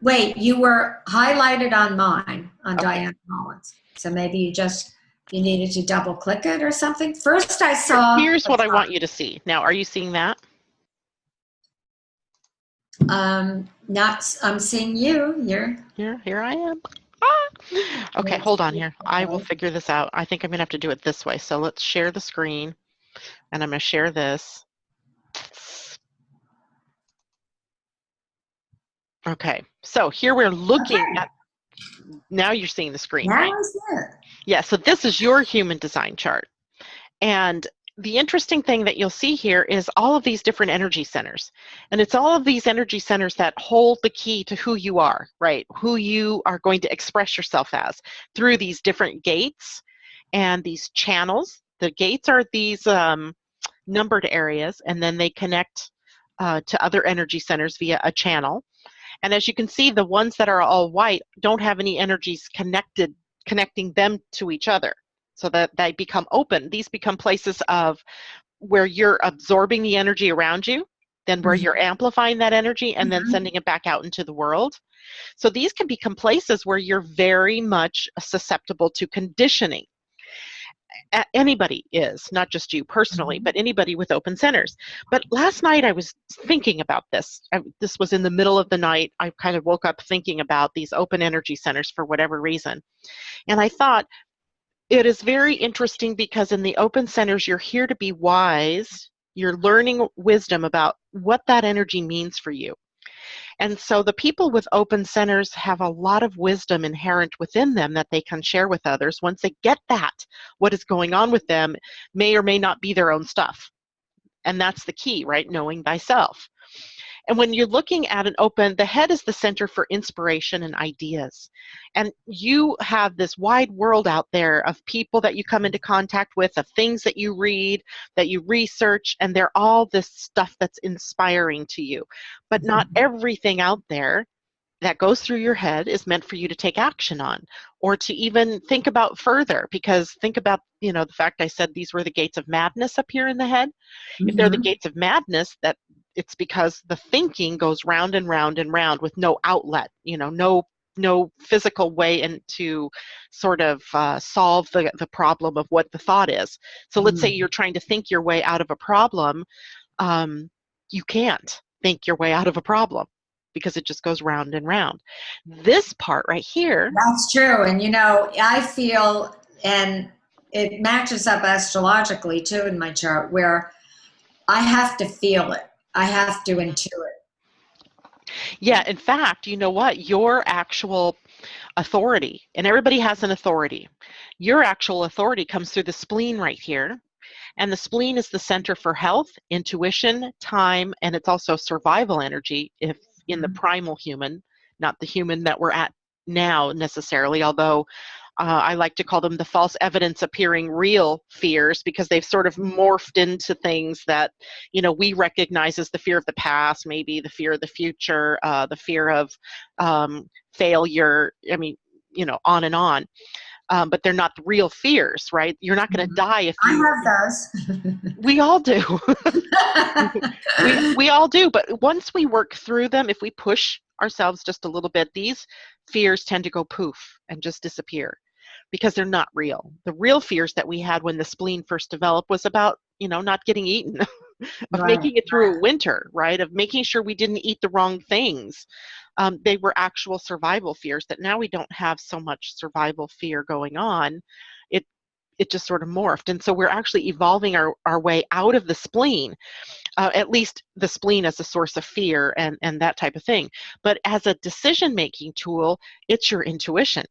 wait, you were highlighted on mine, on Okay. Dianne Collins. So maybe you needed to double click it or something. First I saw... Here's what I want you to see. Now, are you seeing that? I'm seeing you. Here I am. Ah! Okay, hold on here. I will Okay. figure this out. I think I'm going to have to do it this way. So let's share the screen, and I'm going to share this. Okay, so here we're looking at, now you're seeing the screen, Now right? I see it. Yeah, so this is your human design chart. And the interesting thing that you'll see here is all of these different energy centers. And it's all of these energy centers that hold the key to who you are, right? Who you are going to express yourself as through these different gates and these channels. The gates are these numbered areas, and then they connect to other energy centers via a channel. And as you can see, the ones that are all white don't have any energies connecting them to each other, so that they become open. These become places of where you're absorbing the energy around you, then where you're amplifying that energy and then sending it back out into the world. So these can become places where you're very much susceptible to conditioning. Anybody is, not just you personally, but anybody with open centers. But last night I was thinking about this. This was in the middle of the night. I kind of woke up thinking about these open energy centers for whatever reason. And I thought, it is very interesting because in the open centers, you're here to be wise. You're learning wisdom about what that energy means for you. And so the people with open centers have a lot of wisdom inherent within them that they can share with others. Once they get that, what is going on with them may or may not be their own stuff. And that's the key, right? Knowing thyself. And when you're looking at an open, the head is the center for inspiration and ideas. And you have this wide world out there of people that you come into contact with, of things that you read, that you research, and they're all this stuff that's inspiring to you. But not everything out there that goes through your head is meant for you to take action on or to even think about further. Because think about, the fact I said these were the gates of madness up here in the head. If they're the gates of madness, that it's because the thinking goes round and round and round with no outlet, no physical way and to sort of solve the problem of what the thought is. So let's say you're trying to think your way out of a problem. You can't think your way out of a problem because it just goes round and round. This part right here. That's true. And, I feel, and it matches up astrologically too in my chart, where I have to feel it. I have to intuit. Yeah, in fact, you know what? Your actual authority, and everybody has an authority, your actual authority comes through the spleen right here. And the spleen is the center for health, intuition, time, and it's also survival energy if in the primal human, not the human that we're at now necessarily, although I like to call them the false evidence appearing real fears, because they've sort of morphed into things that, we recognize as the fear of the past, maybe the fear of the future, the fear of failure, on and on. But they're not the real fears, right? You're not going to die if you... I have those. We all do. we all do. But once we work through them, if we push ourselves just a little bit, these fears tend to go poof and just disappear because they're not real. The real fears that we had when the spleen first developed was about, not getting eaten, of making it through a winter, right? Of making sure we didn't eat the wrong things. They were actual survival fears that now we don't have so much survival fear going on. It just sort of morphed. And so we're actually evolving our way out of the spleen, at least the spleen as a source of fear and that type of thing. But as a decision-making tool, it's your intuition.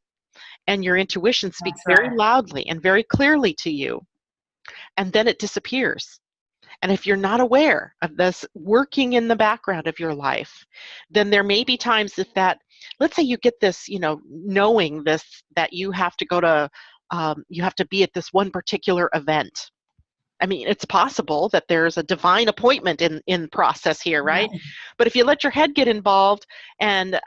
And your intuition speaks very loudly and very clearly to you. And then it disappears. And if you're not aware of this working in the background of your life, then there may be times let's say you get this, knowing this, that you have to go to, you have to be at this one particular event. I mean, it's possible that there's a divine appointment in process here, right? But if you let your head get involved and,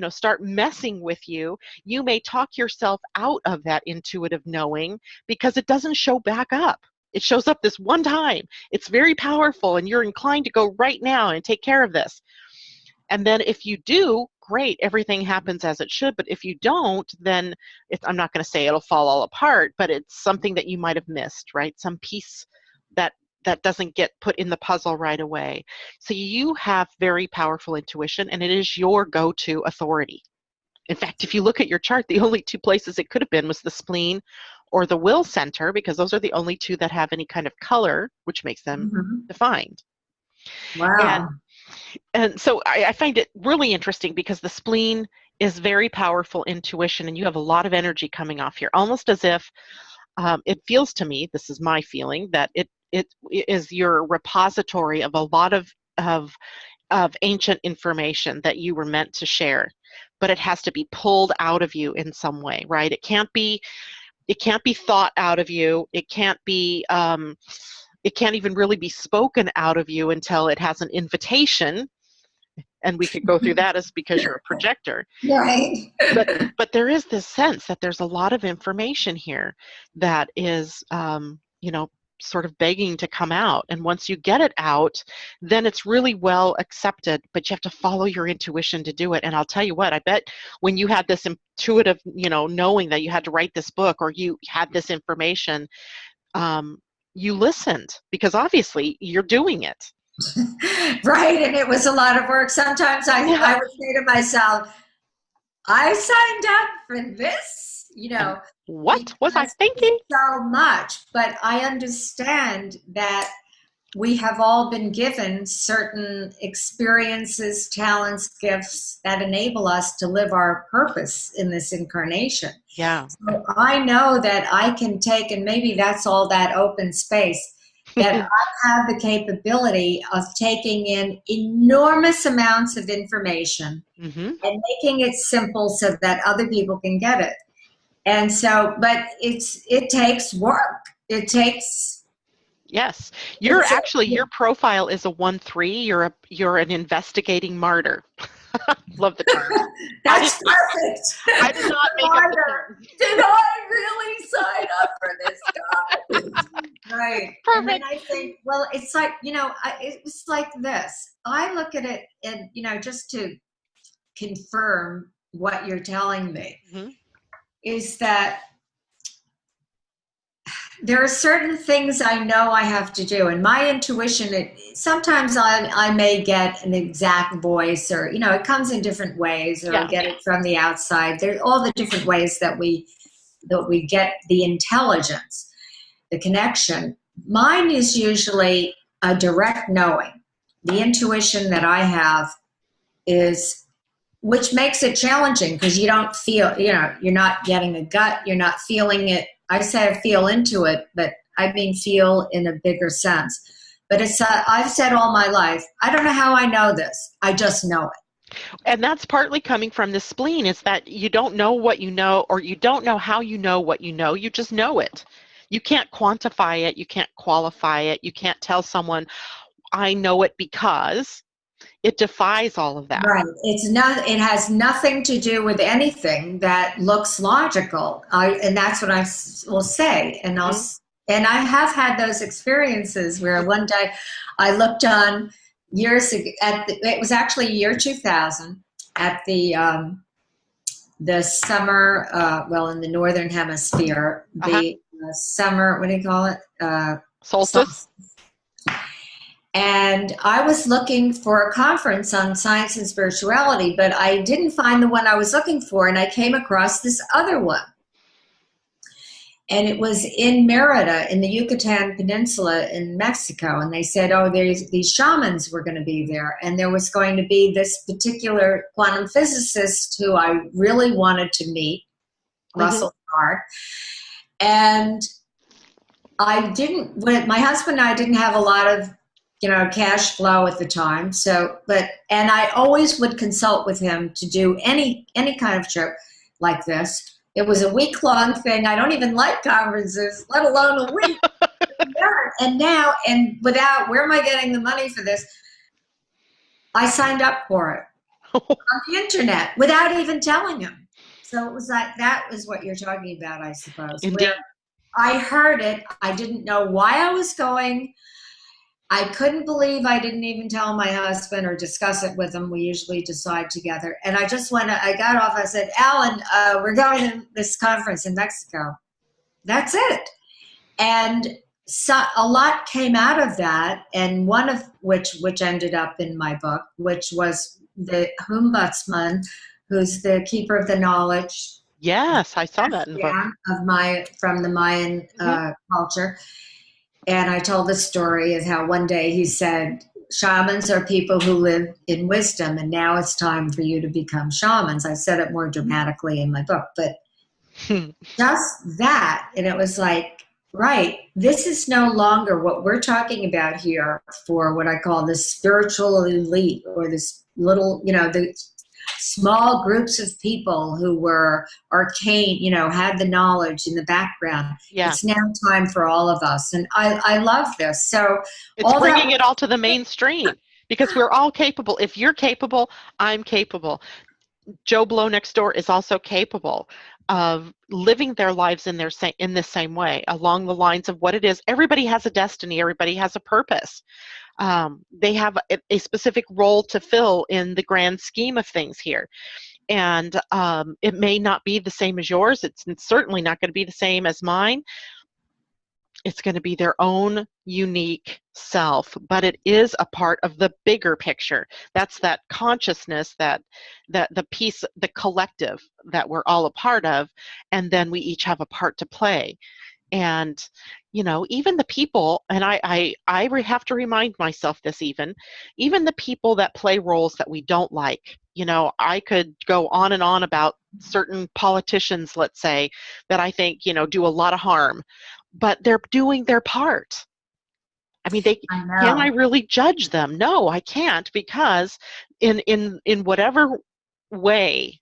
start messing with you, you may talk yourself out of that intuitive knowing because it doesn't show back up. It shows up this one time. It's very powerful and you're inclined to go right now and take care of this. And then if you do, great, everything happens as it should. But if you don't, then I'm not going to say it'll fall all apart, but it's something that you might have missed, right? Some piece that doesn't get put in the puzzle right away. So you have very powerful intuition, and it is your go-to authority. In fact, if you look at your chart, the only two places it could have been was the spleen or the will center, because those are the only two that have any kind of color, which makes them Mm-hmm. defined. Wow. And so I find it really interesting because the spleen is very powerful intuition, and you have a lot of energy coming off here, almost as if it feels to me, this is my feeling, that it is your repository of a lot of ancient information that you were meant to share, but it has to be pulled out of you in some way, right? It can't be thought out of you. It can't even really be spoken out of you until it has an invitation. And we could go through that as because you're a projector. Right. But there is this sense that there's a lot of information here that is, sort of begging to come out. And once you get it out, then it's really well accepted, but you have to follow your intuition to do it. And I'll tell you what, I bet when you had this intuitive, knowing that you had to write this book or you had this information, you listened, because obviously you're doing it. Right. And it was a lot of work. Sometimes I would say to myself, I signed up for this, And what was I thinking? So much, but I understand that we have all been given certain experiences, talents, gifts that enable us to live our purpose in this incarnation. Yeah. So I know that I can take, and maybe that's all that open space, that I have the capability of taking in enormous amounts of information Mm-hmm. and making it simple so that other people can get it. And so, but it takes work. It takes. Yes, your profile is a 1-3. You're an investigating martyr. Love the term. That's perfect. I did not make up the term. Did I really sign up for this guy? Right. Perfect. And then I think, well, it's like, it's like this. I look at it and, just to confirm what you're telling me, Mm-hmm. is that there are certain things I know I have to do, and my intuition, sometimes I may get an exact voice, or it comes in different ways, or I get it from the outside. There's all the different ways that we get the intelligence, the connection. Mine is usually a direct knowing. The intuition that I have is, which makes it challenging because you don't feel, you're not getting a gut, you're not feeling it. I say I feel into it, but I mean feel in a bigger sense. But it's I've said all my life, I don't know how I know this. I just know it. And that's partly coming from the spleen, is that you don't know what you know, or you don't know how you know what you know. You just know it. You can't quantify it. You can't qualify it. You can't tell someone, I know it because. It defies all of that. Right. It has nothing to do with anything that looks logical. And that's what I will say. And and I have had those experiences where one day I looked on years ago it was actually year 2000 at the summer, in the Northern Hemisphere, the summer, what do you call it? Solstice. And I was looking for a conference on science and spirituality, but I didn't find the one I was looking for, and I came across this other one. And it was in Merida, in the Yucatan Peninsula in Mexico. And they said, these shamans were going to be there. And there was going to be this particular quantum physicist who I really wanted to meet, Russell Card. And my husband and I didn't have a lot of cash flow at the time. And I always would consult with him to do any kind of trip like this. It was a week-long thing. I don't even like conferences, let alone a week. And without, where am I getting the money for this? I signed up for it on the internet without even telling him. So it was like, that was what you're talking about, I suppose. Indeed. I heard it. I didn't know why I was going. I couldn't believe I didn't even tell my husband or discuss it with him. We usually decide together. And I got off, I said, Alan, we're going to this conference in Mexico. That's it. And so a lot came out of that. And one of which ended up in my book, which was the Ombudsman who's the keeper of the knowledge. Yes, I saw that in the book. Yeah, from the Mayan Hmm. culture. And I told the story of how one day he said, shamans are people who live in wisdom, and now it's time for you to become shamans. I said it more dramatically in my book, but just that. And it was like, right, this is no longer what we're talking about here for what I call the spiritual elite, or this little, the small groups of people who were arcane, had the knowledge in the background. Yeah, It's now time for all of us. And I love this. So it's all that, bringing it all to the mainstream because we're all capable. If you're capable, I'm capable. Joe Blow next door is also capable of living their lives in the same way, along the lines of what it is. Everybody has a destiny. Everybody has a purpose. They have a specific role to fill in the grand scheme of things here. And it may not be the same as yours. It's certainly not going to be the same as mine. It's going to be their own unique self, but it is a part of the bigger picture. That's that consciousness, that the piece, the collective that we're all a part of, and then we each have a part to play. And even the people, and I have to remind myself this, even the people that play roles that we don't like. I could go on and on about certain politicians, let's say, that I think do a lot of harm, but they're doing their part. I mean, I can I know. really judge them? No, I can't, because in whatever way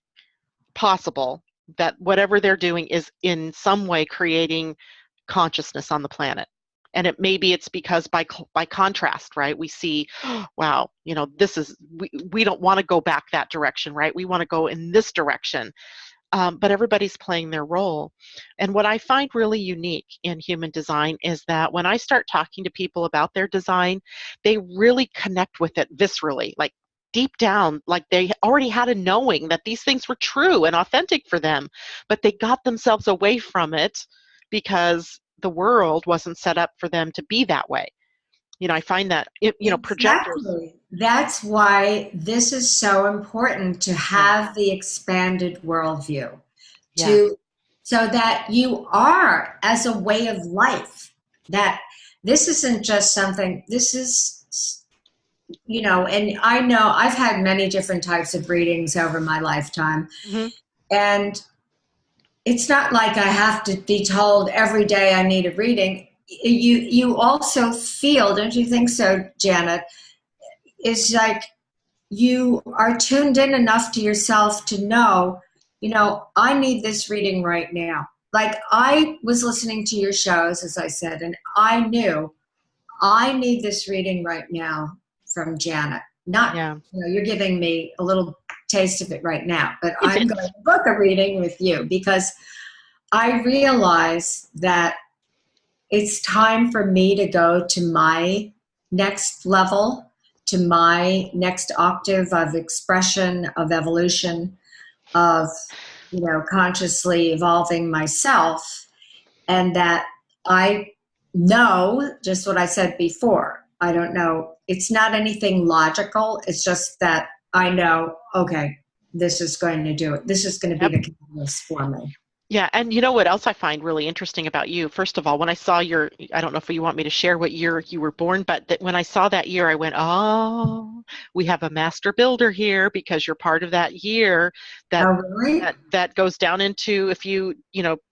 possible, that whatever they're doing is in some way creating consciousness on the planet. And maybe it's because by contrast, right, we see, wow, this is, we don't want to go back that direction, right? We want to go in this direction. But everybody's playing their role. And what I find really unique in human design is that when I start talking to people about their design, they really connect with it viscerally, like deep down, like they already had a knowing that these things were true and authentic for them, but they got themselves away from it because the world wasn't set up for them to be that way. I find that, projectors. Exactly. That's why this is so important to Yeah, have the expanded worldview, yeah, to so that you are as a way of life. That this isn't just something. This is, and I know I've had many different types of readings over my lifetime, hmm, and it's not like I have to be told every day I need a reading. You also feel, don't you think so, Janet? Is like you are tuned in enough to yourself to know, I need this reading right now. Like I was listening to your shows, as I said, and I knew I need this reading right now from Janet. Not, yeah. you're giving me a little taste of it right now, but It I'm going is. to book a reading with you because I realize that it's time for me to go to my next level, to my next octave of expression, of evolution, of consciously evolving myself. And that I know just what I said before. I don't know. It's not anything logical. It's just that I know, okay, this is going to do it. This is going to be Yep. the catalyst for me. Yeah, and you know what else I find really interesting about you? First of all, when I saw I don't know if you want me to share what year you were born, but that when I saw that year, I went, oh, we have a master builder here because you're part of that year that Oh, really? that goes down into, if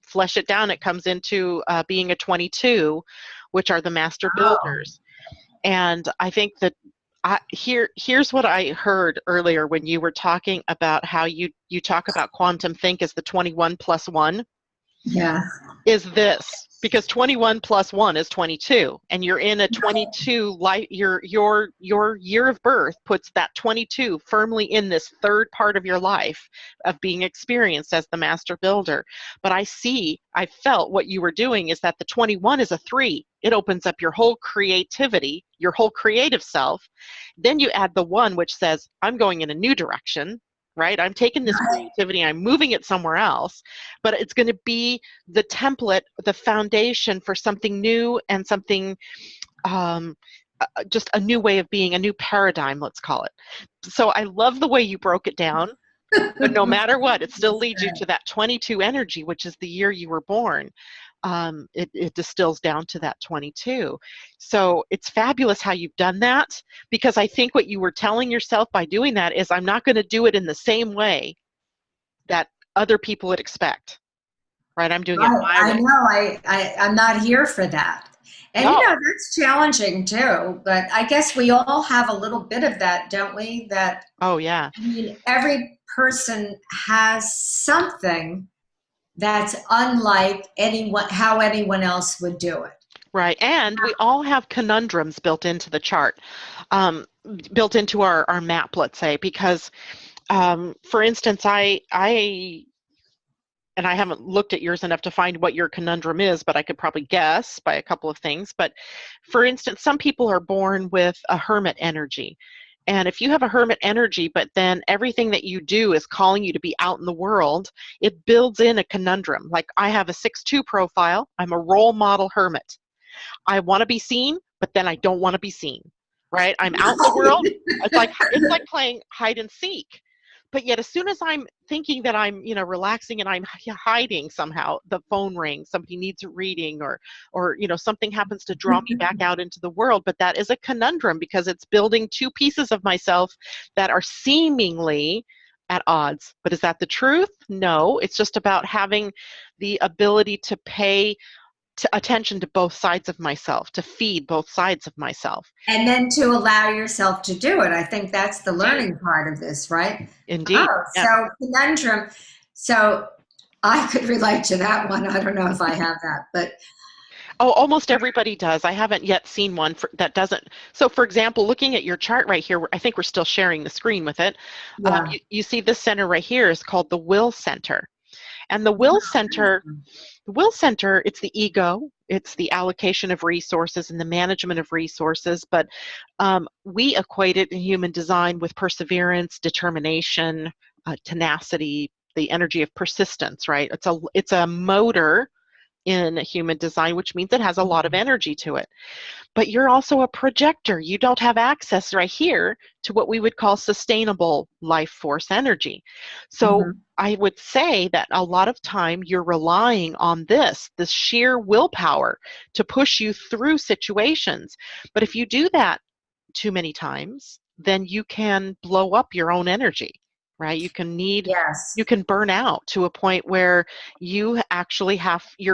flesh it down, it comes into being a 22, which are the master Oh, builders. And I think that here's what I heard earlier when you were talking about how you talk about quantum think as the 21 plus 1 yeah. is this, because 21 plus 1 is 22, and you're in a 22 life. Your year of birth puts that 22 firmly in this third part of your life of being experienced as the master builder. But I felt what you were doing is that the 21 is a 3. It opens up your whole creativity, your whole creative self. Then you add the 1, which says, I'm going in a new direction, right? I'm taking this creativity, I'm moving it somewhere else, but it's going to be the template, the foundation for something new and something, um, just a new way of being, a new paradigm, let's call it. So I love the way you broke it down. But no matter what, it still leads you to that 22 energy, which is the year you were born. It distills down to that 22. So it's fabulous how you've done that, because I think what you were telling yourself by doing that is, I'm not going to do it in the same way that other people would expect, right? I'm doing it Right. my I way. know. I'm not here for that. And No. that's challenging too. But I guess we all have a little bit of that, don't we? That, Oh, yeah. I mean, every person has something that's unlike anyone, how anyone else would do it. Right. And we all have conundrums built into the chart, um, built into our map, let's say, because, for instance, and I haven't looked at yours enough to find what your conundrum is, but I could probably guess by a couple of things. But for instance, some people are born with a hermit energy. And if you have a hermit energy, but then everything that you do is calling you to be out in the world, it builds in a conundrum. Like, I have a 6-2 profile. I'm a role model hermit. I want to be seen, but then I don't want to be seen, right? I'm out in the world. It's like playing hide and seek. But yet, as soon as I'm thinking that I'm, relaxing, and I'm hiding, somehow the phone rings, somebody needs a reading, or something happens to draw me back out into the world. But that is a conundrum, because it's building two pieces of myself that are seemingly at odds. But is that the truth? No, it's just about having the ability to pay attention to both sides of myself, to feed both sides of myself. And then to allow yourself to do it. I think that's the learning part of this, right? Indeed. Oh, Yeah. so conundrum. So I could relate to that one. I don't know if I have that, but Oh, almost everybody does. I haven't yet seen one that doesn't. So, for example, looking at your chart right here, I think we're still sharing the screen with it. yeah. You see this center right here is called the will center. And the will center, it's the ego, it's the allocation of resources and the management of resources. But we equate it in human design with perseverance, determination, tenacity, the energy of persistence, right? It's a motor in human design, which means it has a lot of energy to it. But you're also a projector. You don't have access right here to what we would call sustainable life force energy. So I would say that a lot of time you're relying on this sheer willpower to push you through situations. But if you do that too many times, then you can blow up your own energy, right? You can burn out to a point where you're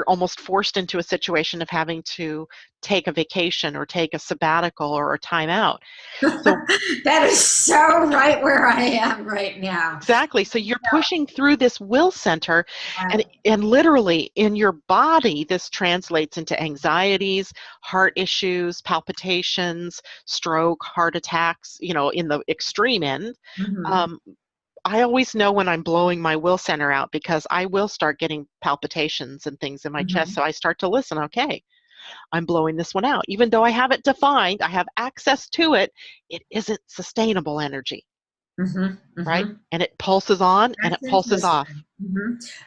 almost forced into a situation of having to take a vacation or take a sabbatical or a time out. So that is so right where I am right now. exactly. So you're pushing through this will center, and literally in your body, this translates into anxieties, heart issues, palpitations, stroke, heart attacks, in the extreme end. I always know when I'm blowing my will center out, because I will start getting palpitations and things in my chest. So I start to listen. Okay, I'm blowing this one out. Even though I have it defined, I have access to it, it isn't sustainable energy, right? And it pulses on and it pulses off.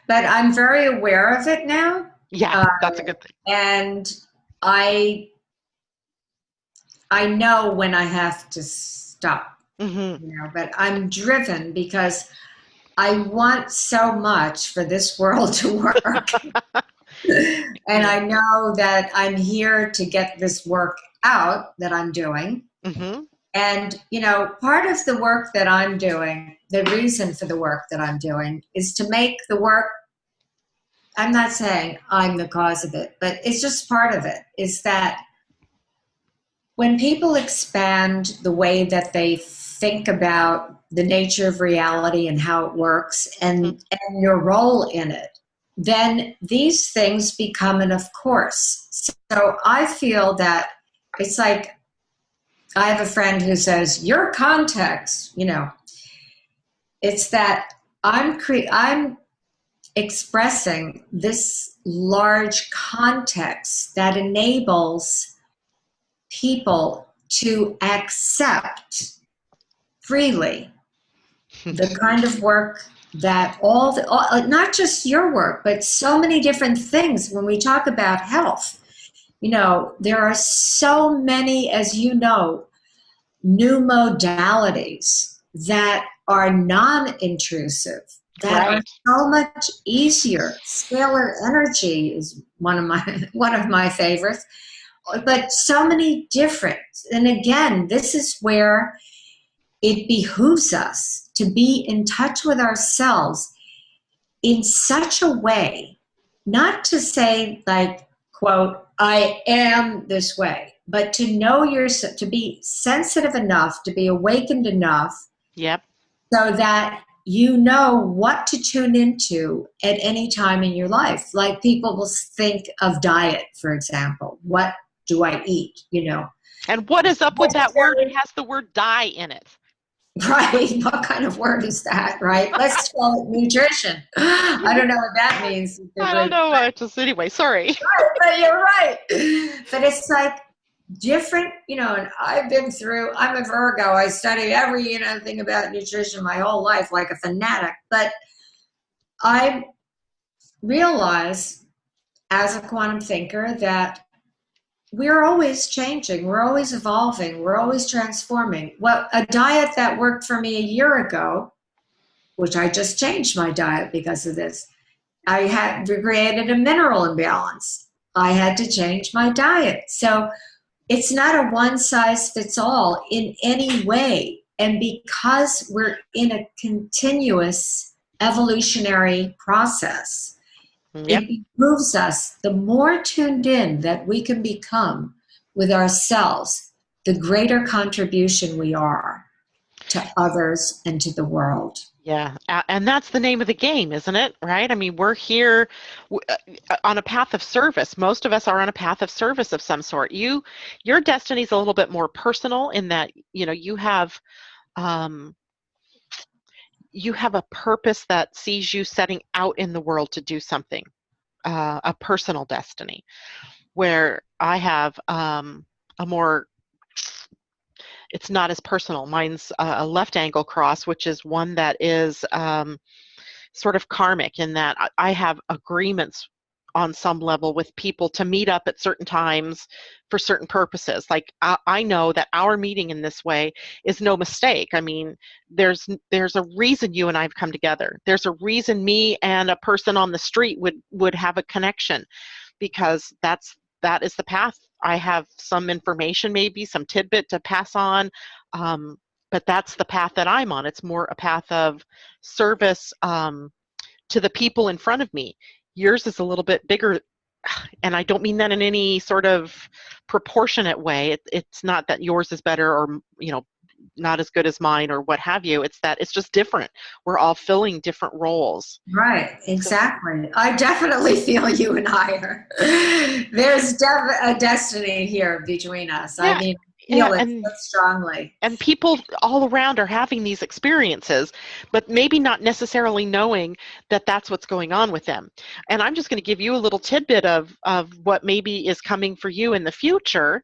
But I'm very aware of it now. Yeah, that's a good thing. And I know when I have to stop. But I'm driven because I want so much for this world to work. And I know that I'm here to get this work out that I'm doing. And, part of the work that I'm doing, the reason for the work that I'm doing, is to make the work, I'm not saying I'm the cause of it, but it's just part of it, is that when people expand the way that they think about the nature of reality and how it works and your role in it, then these things become an of course. So I feel that it's like, I have a friend who says, your context, it's that I'm expressing this large context that enables people to accept freely the kind of work that not just your work, but so many different things. When we talk about health, there are so many, as you know, new modalities that are non-intrusive, that are Right. so much easier. Scalar energy is one of my one of my favorites, but so many different. And again, this is where it behooves us to be in touch with ourselves in such a way, not to say like, quote, I am this way, but to know yourself, to be sensitive enough, to be awakened enough Yep. so that you know what to tune into at any time in your life. Like people will think of diet, for example. What do I eat? You know, And what is up with that word? It has the word die in it. right? What kind of word is that, right? Let's call it nutrition. I don't know what that means. I don't know. Just anyway, sorry. But you're right. But it's like different, you know, and I've been through, I'm a Virgo. I study every, you know, thing about nutrition my whole life like a fanatic. But I realize as a quantum thinker that we're always changing, we're always evolving, we're always transforming. Well, a diet that worked for me a year ago, which I just changed my diet because of this, I had created a mineral imbalance. I had to change my diet. So it's not a one size fits all in any way. And because we're in a continuous evolutionary process, Yep. it behooves us, the more tuned in that we can become with ourselves, the greater contribution we are to others and to the world. Yeah, and that's the name of the game, isn't it? Right? I mean, we're here on a path of service. Most of us are on a path of service of some sort. Your destiny is a little bit more personal in that, you know, um, you have a purpose that sees you setting out in the world to do something, a personal destiny. Where I have a more, it's not as personal. Mine's a left angle cross, which is one that is sort of karmic in that I have agreements on some level with people to meet up at certain times for certain purposes. Like I know that our meeting in this way is no mistake. I mean, there's a reason you and I have come together. There's a reason me and a person on the street would have a connection, because that is the path. I have some information, maybe some tidbit to pass on, but that's the path that I'm on. It's more a path of service to the people in front of me. Yours is a little bit bigger, and I don't mean that in any sort of proportionate way. It's not that yours is better or, you know, not as good as mine or what have you. It's that it's just different. We're all filling different roles. Right, So, exactly. I definitely feel you and I are. There's a destiny here between us. I yeah, mean, I yeah, feel it so strongly. and people all around are having these experiences, but maybe not necessarily knowing that that's what's going on with them. And I'm just going to give you a little tidbit of what maybe is coming for you in the future.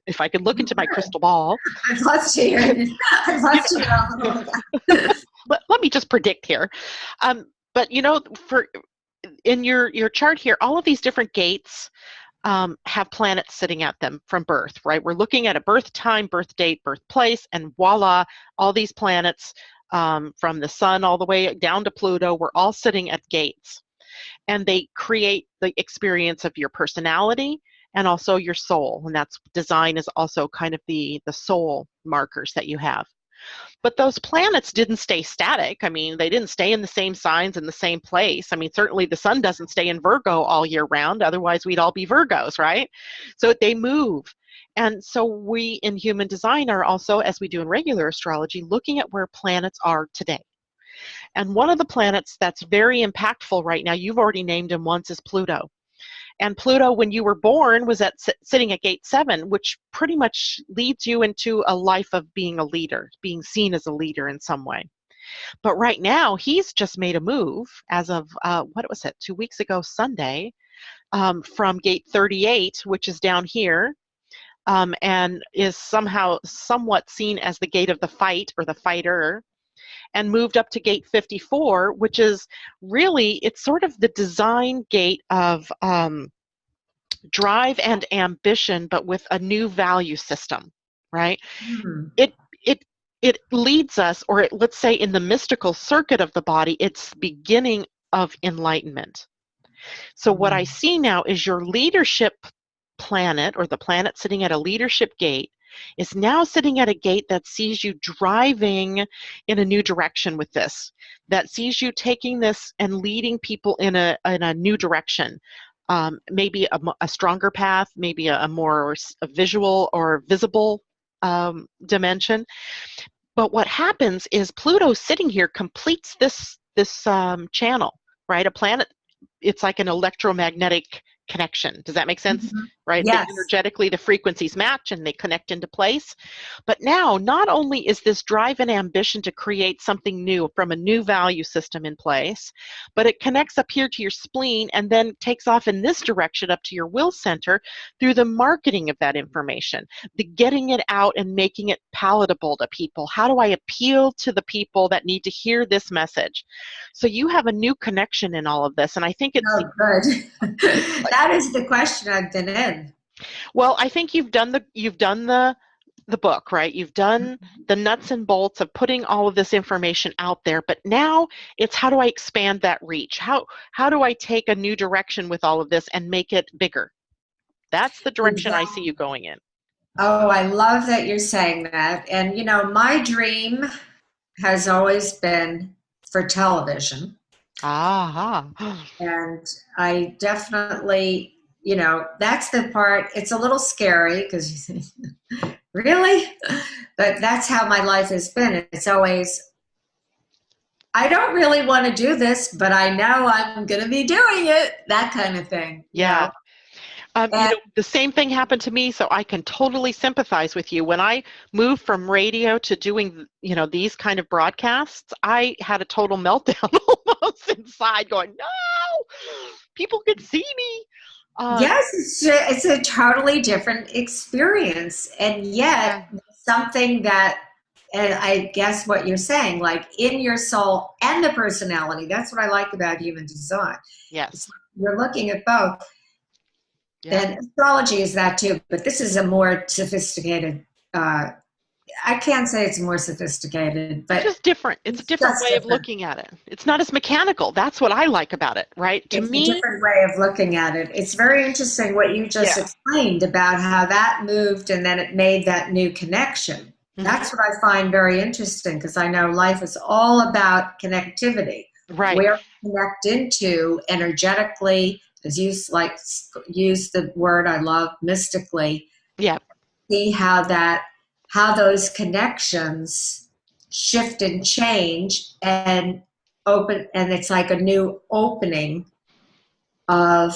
If I could look into my crystal ball. I'd love to hear it. I'd love to know a little of that. Let me just predict here. But you know, for in your chart here, all of these different gates have planets sitting at them from birth, right? We're looking at a birth time, birth date, birthplace, and voila, all these planets from the sun all the way down to Pluto, we're all sitting at gates. And they create the experience of your personality and also your soul. And that's design is also kind of the soul markers that you have. But those planets didn't stay static. I mean, they didn't stay in the same signs in the same place. I mean, certainly the sun doesn't stay in Virgo all year round. Otherwise, we'd all be Virgos, right? So they move. And so we in human design are also, as we do in regular astrology, looking at where planets are today. And one of the planets that's very impactful right now, you've already named him once, is Pluto. And Pluto, when you were born, was sitting at gate 7, which pretty much leads you into a life of being a leader, being seen as a leader in some way. But right now, he's just made a move as of, what was it, 2 weeks ago, Sunday, from gate 38, which is down here, and is somehow somewhat seen as the gate of the fight or the fighter, and moved up to gate 54, which is really, it's sort of the design gate of drive and ambition, but with a new value system, right? Hmm. It it leads us, or let's say in the mystical circuit of the body, it's beginning of enlightenment. So what I see now is your leadership planet, or the planet sitting at a leadership gate, is now sitting at a gate that sees you driving in a new direction with this, that sees you taking this and leading people in a new direction. Maybe a stronger path, maybe a more visual or visible dimension. But what happens is Pluto sitting here completes this channel, right? A planet, it's like an electromagnetic connection. Does that make sense? Mhm. Right? They Yes. energetically, the frequencies match and they connect into place. But now, not only is this drive and ambition to create something new from a new value system in place, but it connects up here to your spleen and then takes off in this direction up to your will center through the marketing of that information, the getting it out and making it palatable to people. How do I appeal to the people that need to hear this message? So you have a new connection in all of this, and I think it's Oh, good. like, That is the question I've been in. well, I think you've done the book, right? You've done the nuts and bolts of putting all of this information out there, but now it's how do I expand that reach? How do I take a new direction with all of this and make it bigger? That's the direction I see you Exactly. going in. Oh, I love that you're saying that. And, my dream has always been for television. Ah. And I definitely, that's the part, it's a little scary because you think, really? But that's how my life has been. It's always, I don't really want to do this, but I know I'm going to be doing it, that kind of thing. Yeah. And The same thing happened to me, so I can totally sympathize with you. When I moved from radio to doing, these kind of broadcasts, I had a total meltdown almost inside, going, "No, people can see me." yes, it's a totally different experience. And yet, Yeah. something that, and I guess what you're saying, like in your soul and the personality, that's what I like about human design. It's, Yes. you're looking at both. Yep. And astrology is that too, but this is a more sophisticated, uh, I can't say it's more sophisticated, It's but just different. It's a it's different just way of different. looking at it. It's not as mechanical. That's what I like about it, right? To It's a me, different way of looking at it. It's very interesting what you just yeah. explained about how that moved and then it made that new connection. Hmm. That's what I find very interesting because I know life is all about connectivity. Right. Where we connect into energetically, as you like use the word I love, mystically, Yeah. see how those connections shift and change and open, and it's like a new opening of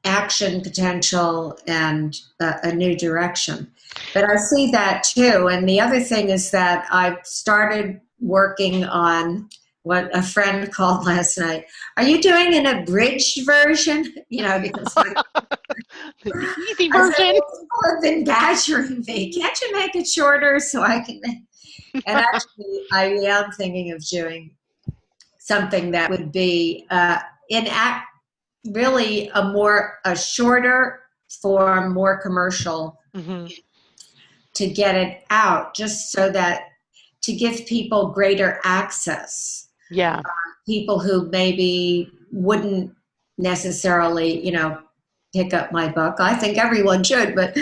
action potential and a new direction. But I see that too. And the other thing is that I've started working on what a friend called last night. Are you doing an abridged version? Because The easy I said, version. well, people have been badgering me. Can't you make it shorter so I can? And actually, I am thinking of doing something that would be in act really a shorter form, more commercial Hmm. to get it out, just so that to give people greater access. Yeah. People who maybe wouldn't necessarily, pick up my book. I think everyone should, but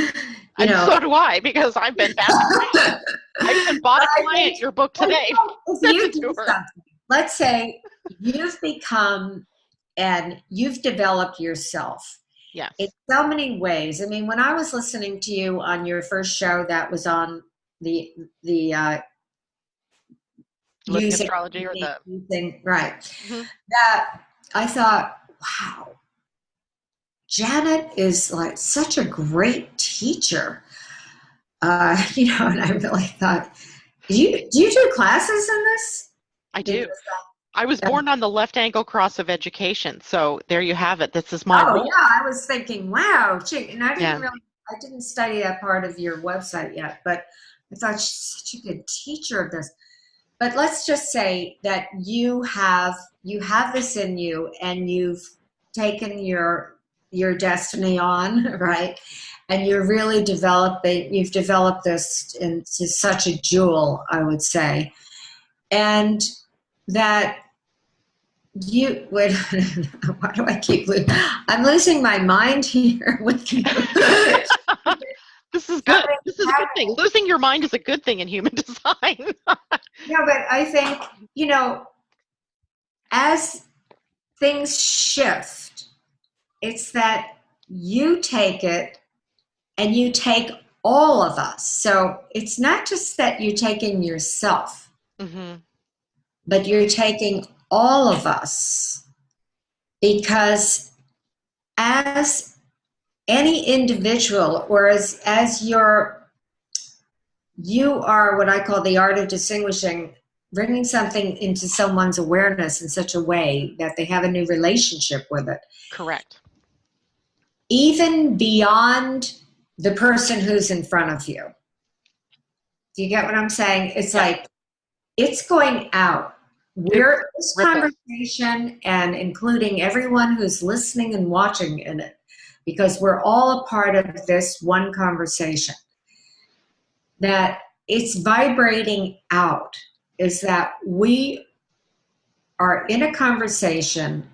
And know. so do I, because I've been badgered. I even bought a I client think, your book well, today. if Sent you it do to her. something, let's say you've become and you've developed yourself in Yes. so many ways. I mean, when I was listening to you on your first show that was on the Living using astrology or the. using right, Mhm. that I thought, wow, Janet is like such a great teacher. And I really thought, do you do classes in this? I Because do. I was uh, born on the left angle cross of education, so there you have it. This is my oh role. yeah, I was thinking, wow, gee, and Yeah. I didn't study that part of your website yet, but I thought she's such a good teacher of this. But let's just say that you have this in you, and you've taken your your destiny on, right? And you've developed this into such a jewel, I would say. And that wait, why do I keep losing? I'm losing my mind here with you. This is good. This is a good thing. Losing your mind is a good thing in human design. No, but I think, as things shift, it's that you take it and you take all of us. So it's not just that you're taking yourself, but you're taking all of us, because as any individual, or as you are what I call the art of distinguishing, bringing something into someone's awareness in such a way that they have a new relationship with it. Correct. Even beyond the person who's in front of you. Do you get what I'm saying? It's like, it's going out. This conversation, and including everyone who's listening and watching in it, because we're all a part of this one conversation, that it's vibrating out, is that we are in a conversation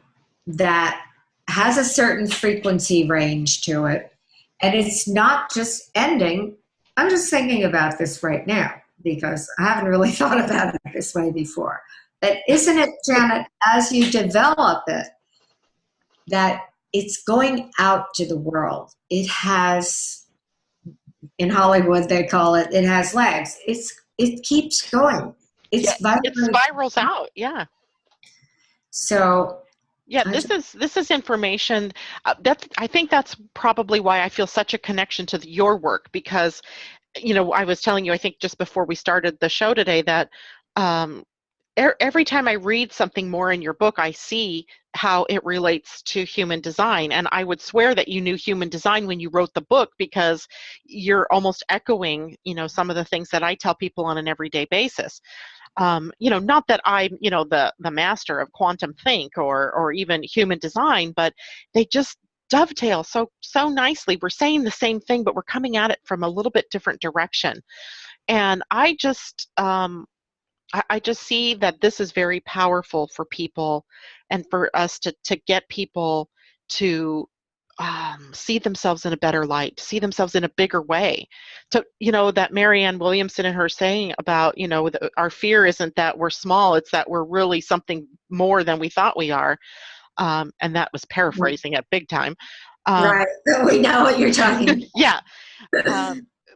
that has a certain frequency range to it, and it's not just ending. I'm just thinking about this right now because I haven't really thought about it this way before. But isn't it, Janet, as you develop it, that it's going out to the world? It has, in Hollywood they call it, it has legs. It keeps going. It spirals out. Yeah. So this is information I think that's probably why I feel such a connection to your work, because I was telling you, I think just before we started the show today, that every time I read something more in your book, I see how it relates to human design. And I would swear that you knew human design when you wrote the book, because you're almost echoing, some of the things that I tell people on an everyday basis. Not that I'm, the master of quantum think or even human design, but they just dovetail so nicely. We're saying the same thing, but we're coming at it from a little bit different direction. And I just see that this is very powerful for people, and for us to get people to see themselves in a better light, see themselves in a bigger way. So, that Marianne Williamson and her saying about, our fear isn't that we're small, it's that we're really something more than we thought we are. And that was paraphrasing it big time. Right. We know what you're talking about. Yeah.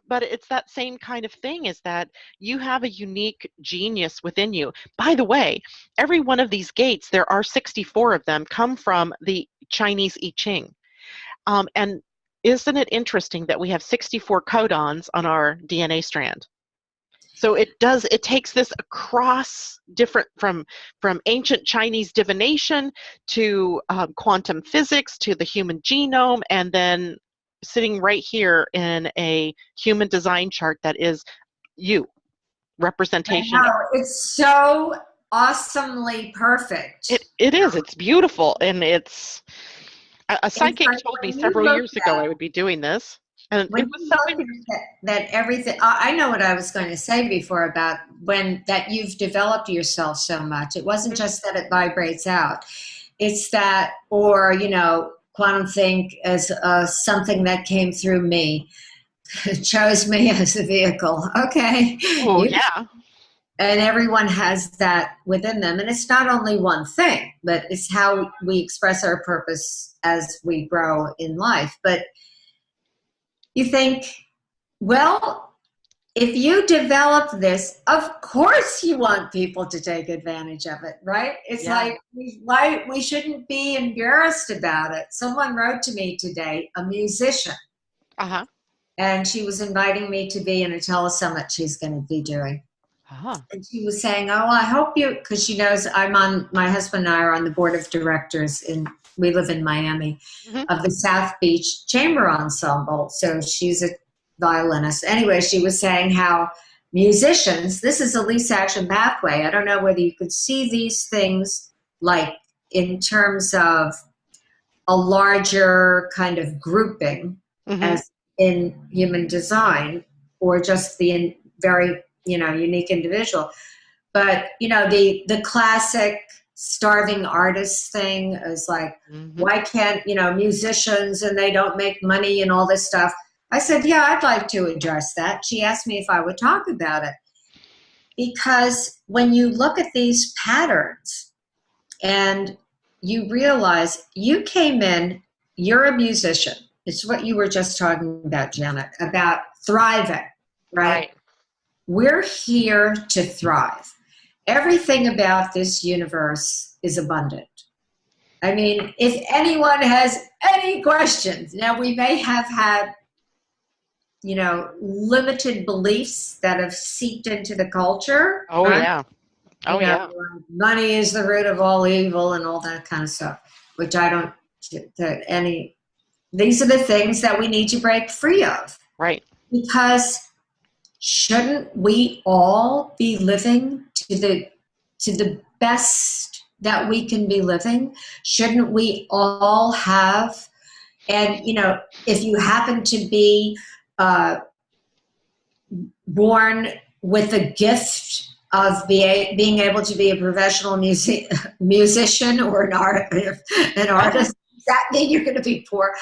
But it's that same kind of thing, is that you have a unique genius within you. By the way, every one of these gates, there are 64 of them, come from the Chinese I Ching. And isn't it interesting that we have 64 codons on our DNA strand? So it takes this across different, from ancient Chinese divination to quantum physics to the human genome, and then sitting right here in a human design chart that is you, representation. It's so awesomely perfect. It is. It's beautiful. And it's, a psychic told me several years ago I would be doing this. And when it was so that everything, I know what I was going to say before about that you've developed yourself so much. It wasn't just that it vibrates out. It's that, or, quantum think as something that came through me, chose me as a vehicle. Okay. Oh, yeah. And everyone has that within them. And it's not only one thing, but it's how we express our purpose as we grow in life. But you think, well, if you develop this, of course you want people to take advantage of it, right? It's like, why we shouldn't be embarrassed about it. Someone wrote to me today, a musician, and she was inviting me to be in a telesummit she's going to be doing. And she was saying, oh, I hope you, because she knows my husband and I are on the board of directors we live in Miami, of the South Beach Chamber Ensemble. So she's a violinist. Anyway, she was saying how musicians, this is a least action pathway. I don't know whether you could see these things like in terms of a larger kind of grouping Mm-hmm. as in human design, or just the very, unique individual. But, the classic starving artist thing is like, Mm-hmm. why can't, musicians, and they don't make money and all this stuff. I said, yeah, I'd like to address that. She asked me if I would talk about it. Because when you look at these patterns and you realize you came in, you're a musician. It's what you were just talking about, Janet, about thriving, right? Right. We're here to thrive. Everything about this universe is abundant. I mean, if anyone has any questions, now we may have had, limited beliefs that have seeped into the culture, Oh right? yeah. Oh yeah. Money is the root of all evil and all that kind of stuff, which I don't, these are the things that we need to break free of. Right. Because shouldn't we all be living to the best that we can be living? Shouldn't we all have, and if you happen to be born with a gift of being able to be a professional musician or an artist, does that mean you're going to be poor?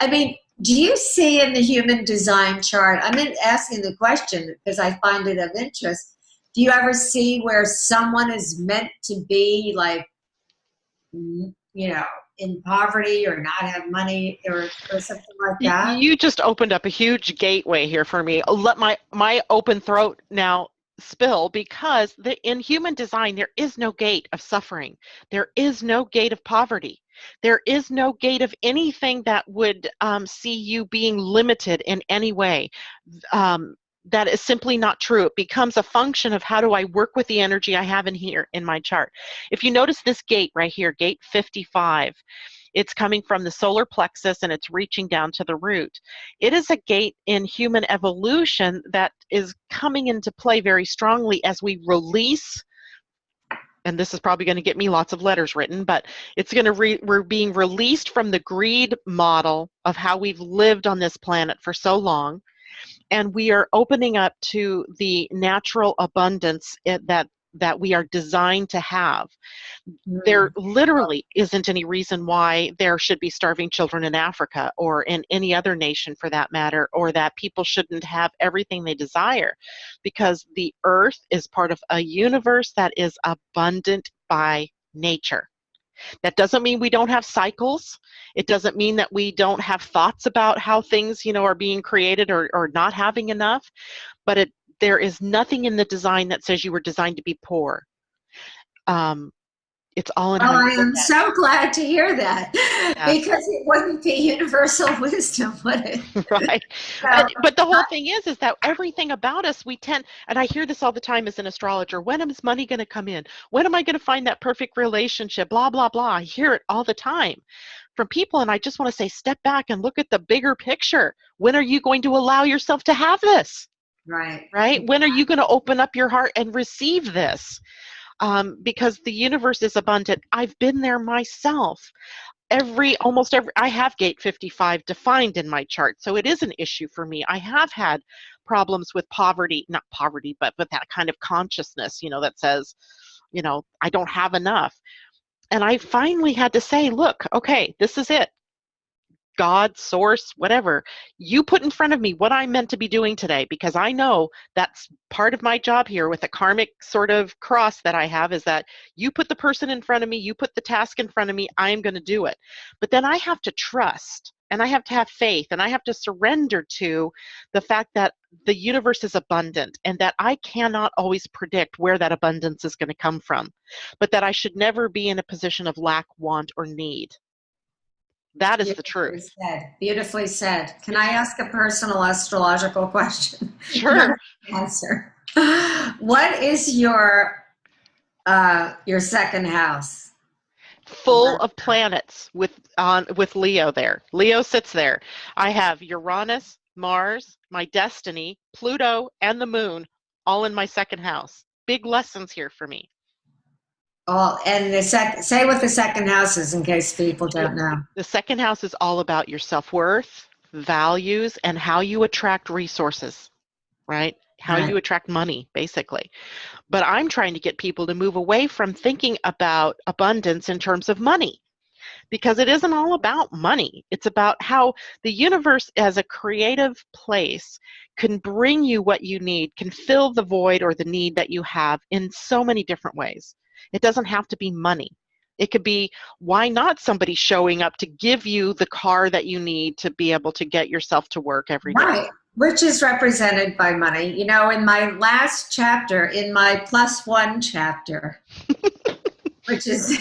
I mean, do you see in the human design chart, I'm asking the question because I find it of interest, do you ever see where someone is meant to be like, in poverty or not have money or something like that? You just opened up a huge gateway here for me. Let my open throat now spill, because in human design there is no gate of suffering. There is no gate of poverty. There is no gate of anything that would see you being limited in any way. That is simply not true. It becomes a function of how do I work with the energy I have in here in my chart. If you notice this gate right here, gate 55, it's coming from the solar plexus and it's reaching down to the root. It is a gate in human evolution that is coming into play very strongly as we release, and this is probably going to get me lots of letters written, but it's going to we're being released from the greed model of how we've lived on this planet for so long, and we are opening up to the natural abundance that we are designed to have. There literally isn't any reason why there should be starving children in Africa or in any other nation for that matter, or that people shouldn't have everything they desire, because the earth is part of a universe that is abundant by nature. That doesn't mean we don't have cycles. It doesn't mean that we don't have thoughts about how things, are being created or not having enough, but there is nothing in the design that says you were designed to be poor. It's all in Well, how you I look am at it. so glad to hear that, Yes. because it wouldn't be universal wisdom, would it? Right. So, But the whole thing is that everything about us, we tend, and I hear this all the time as an astrologer, when is money going to come in? When am I going to find that perfect relationship? Blah, blah, blah. I hear it all the time from people, and I just want to say, step back and look at the bigger picture. When are you going to allow yourself to have this? right. Right? When are you going to open up your heart and receive this? Because the universe is abundant. I've been there myself. Almost every, I have gate 55 defined in my chart, so it is an issue for me. I have had problems with poverty, not poverty, but with that kind of consciousness, that says, I don't have enough. And I finally had to say, look, okay, this is it. God, source, whatever, you put in front of me what I'm meant to be doing today, because I know that's part of my job here with the karmic sort of cross that I have, is that you put the person in front of me, you put the task in front of me, I am going to do it. But then I have to trust, and I have to have faith, and I have to surrender to the fact that the universe is abundant and that I cannot always predict where that abundance is going to come from, but that I should never be in a position of lack, want, or need. That is the Beautifully truth. said. Beautifully said. Can I ask a personal astrological question? You don't Sure. have to answer. What is your second house? Full of planets with Leo there. Leo sits there. I have Uranus, Mars, my destiny, Pluto, and the moon all in my second house. Big lessons here for me. All and say what the second house is in case people The, don't know. the second house is all about your self-worth, values, and how you attract resources, right? How Right. you attract money, basically. But I'm trying to get people to move away from thinking about abundance in terms of money, because it isn't all about money. It's about how the universe, as a creative place, can bring you what you need, can fill the void or the need that you have in so many different ways. It doesn't have to be money. It could be, why not somebody showing up to give you the car that you need to be able to get yourself to work every day? Right. Which is represented by money. You know, in my last chapter, in my +1 chapter, which is,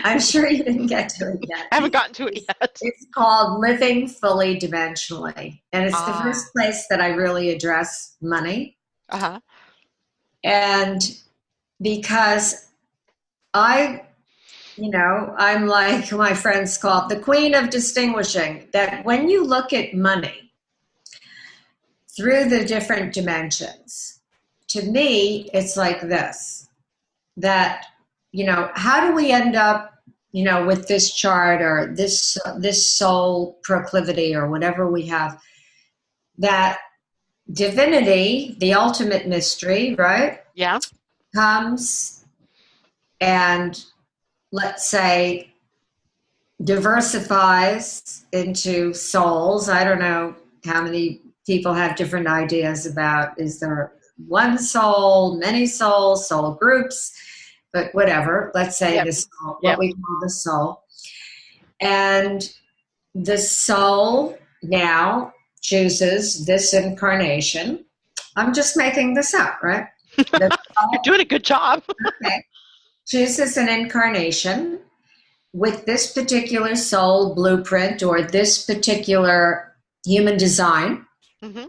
I'm sure you didn't get to it yet. I haven't gotten to it yet. It's called Living Fully Dimensionally. And it's the Ah, first place that I really address money. uh-huh. And because I, I'm like my friends call it the queen of distinguishing, that when you look at money through the different dimensions, to me, it's like this, that, how do we end up, with this chart or this soul proclivity or whatever we have, that divinity, the ultimate mystery, right, Yeah. comes and, let's say, diversifies into souls. I don't know how many people have different ideas about, is there one soul, many souls, soul groups, but whatever. Let's say Yep. the soul, what Yep. we call the soul. And the soul now chooses this incarnation. I'm just making this up, right? The You're soul, doing a good job. okay, chooses an incarnation with this particular soul blueprint or this particular human design, Hmm.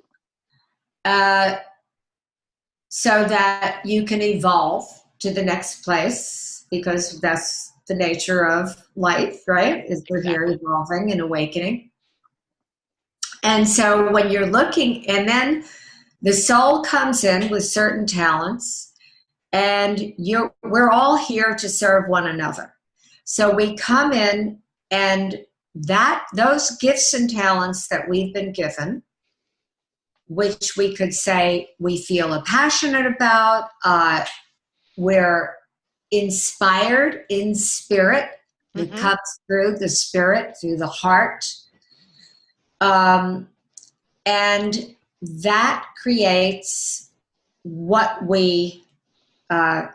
uh, so that you can evolve to the next place, because that's the nature of life, right? Is we're here Exactly. evolving and awakening. And so when you're looking, and then the soul comes in with certain talents, and we're all here to serve one another. So we come in, and that those gifts and talents that we've been given, which we could say we feel passionate about, we're inspired in spirit. It Hmm. comes through the spirit, through the heart, um, and that creates what we uh,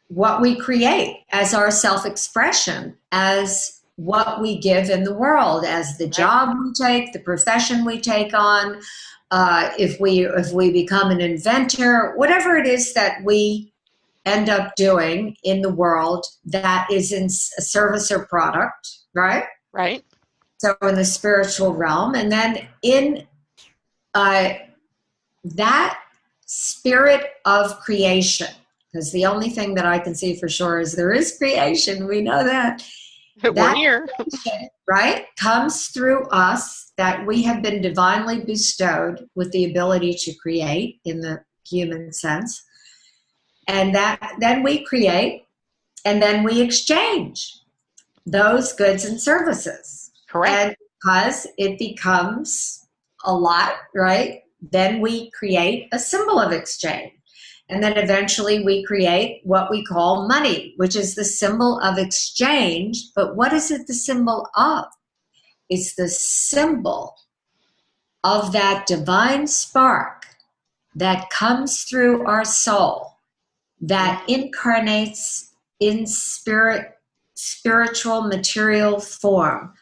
what we create as our self-expression, as what we give in the world, as the Right. job we take, the profession we take on, if we become an inventor, whatever it is that we end up doing in the world that is in a service or product, right? Right. So in the spiritual realm, and then in uh, that spirit of creation, because the only thing that I can see for sure is there is creation. We know that. We're That here. creation, right, comes through us, that we have been divinely bestowed with the ability to create in the human sense. And that then we create, and then we exchange those goods and services. Correct. And because it becomes a lot, right? Then we create a symbol of exchange. And then eventually we create what we call money, which is the symbol of exchange. But what is it the symbol of? It's the symbol of that divine spark that comes through our soul, that Mhm. incarnates in spiritual material form,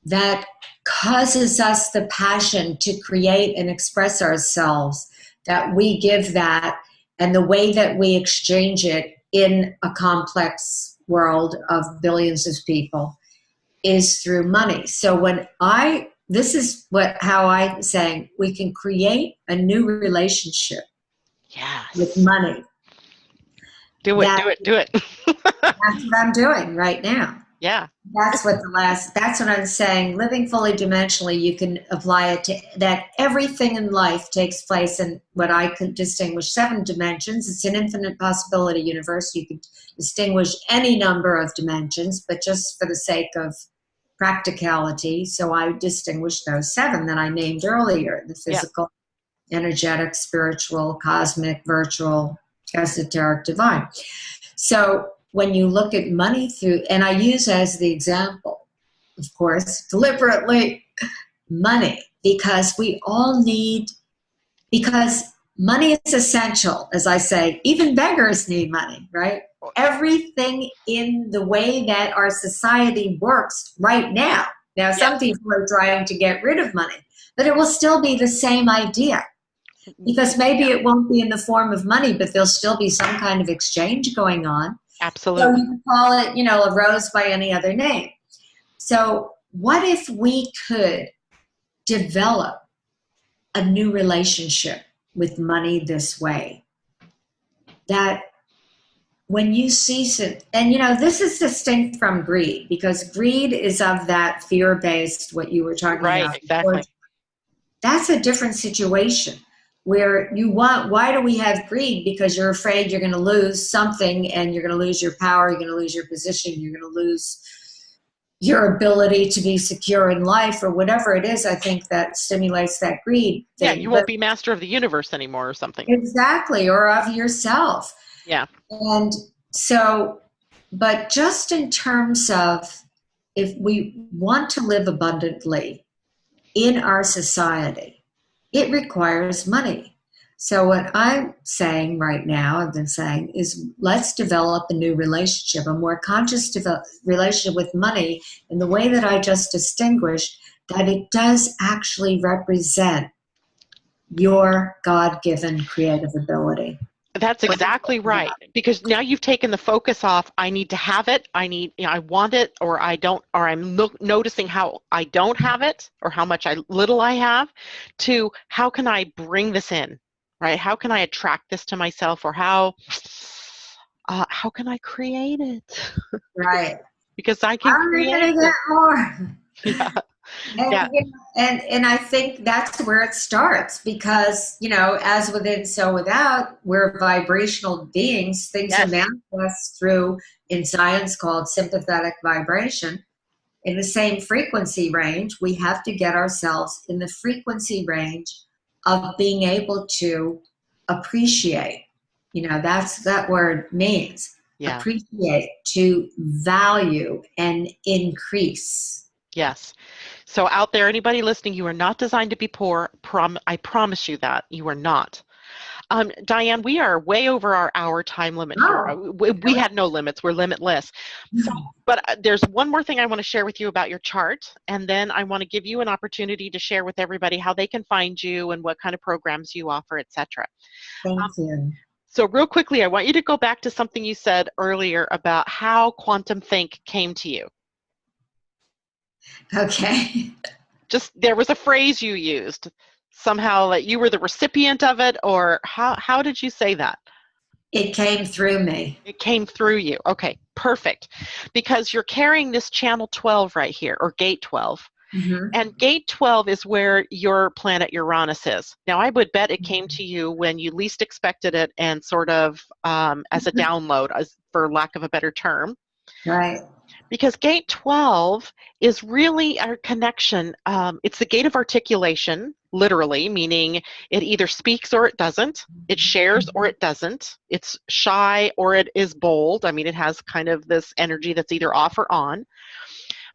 that causes us the passion to create and express ourselves, that we give that, and the way that we exchange it in a complex world of billions of people is through money. So this is how I'm saying we can create a new relationship with Yes. money. Do it. That Do it. Do it. That's what I'm doing right now. Yeah. That's what I'm saying. Living fully dimensionally, you can apply it to that everything in life takes place in what I could distinguish 7 dimensions. It's an infinite possibility universe. You could distinguish any number of dimensions, but just for the sake of practicality, so I distinguished those 7 that I named earlier: the Yeah. physical, energetic, spiritual, cosmic, virtual, esoteric, divine. So when you look at money through, and I use as the example, of course, deliberately, money, because we all need, because money is essential, as I say, even beggars need money, right? Everything in the way that our society works right now. Now, Yeah. some people are trying to get rid of money, but it will still be the same idea. Because maybe it won't be in the form of money, but there'll still be some kind of exchange going on. So you Absolutely. can call it, a rose by any other name. So what if we could develop a new relationship with money this way? That when you cease it, and this is distinct from greed, because greed is of that fear-based, what you were talking Right. about before. Exactly. That's a different situation where why do we have greed? Because you're afraid you're going to lose something, and you're going to lose your power, you're going to lose your position, you're going to lose your ability to be secure in life, or whatever it is. I think that stimulates that greed Yeah. thing. You But won't be master of the universe anymore or something. exactly, or of yourself. Yeah. And so, but just in terms of, if we want to live abundantly in our society, it requires money. So what I'm saying right now, I've been saying, is let's develop a new relationship, a more conscious relationship with money, in the way that I just distinguished, that it does actually represent your God-given creative ability. That's exactly right. Because now you've taken the focus off, I need to have it, I want it, or I don't, or I'm noticing how I don't have it, or how much little I have, to how can I bring this in, right? How can I attract this to myself, or how can I create it? Right. Because I can I'm going create to get it. more. Yeah. And, Yeah. and I think that's where it starts, because, as within, so without, we're vibrational beings. Things are Yes. manifest through, in science, called sympathetic vibration. In the same frequency range, we have to get ourselves in the frequency range of being able to appreciate. That's that word means. Yeah. Appreciate, to value and increase. Yes. So out there, anybody listening, you are not designed to be poor. I promise you that you are not. Dianne, we are way over our hour time limit here. Oh, We had no limits. We're limitless. So, but there's one more thing I want to share with you about your chart, and then I want to give you an opportunity to share with everybody how they can find you and what kind of programs you offer, etc. thank Um, you. so real quickly, I want you to go back to something you said earlier about how quantum think came to you. Okay. Just there was a phrase you used somehow that you were the recipient of it, or how did you say that? It came through me. It came through you. Okay, perfect. Because you're carrying this channel 12 right here, or gate 12. Mm-hmm. And gate 12 is where your planet Uranus is. Now, I would bet it came to you when you least expected it, and sort of as a download, for lack of a better term. Right. Because gate 12 is really our connection. It's the gate of articulation, literally, meaning it either speaks or it doesn't. It shares or it doesn't. It's shy or it is bold. I mean, it has kind of this energy that's either off or on.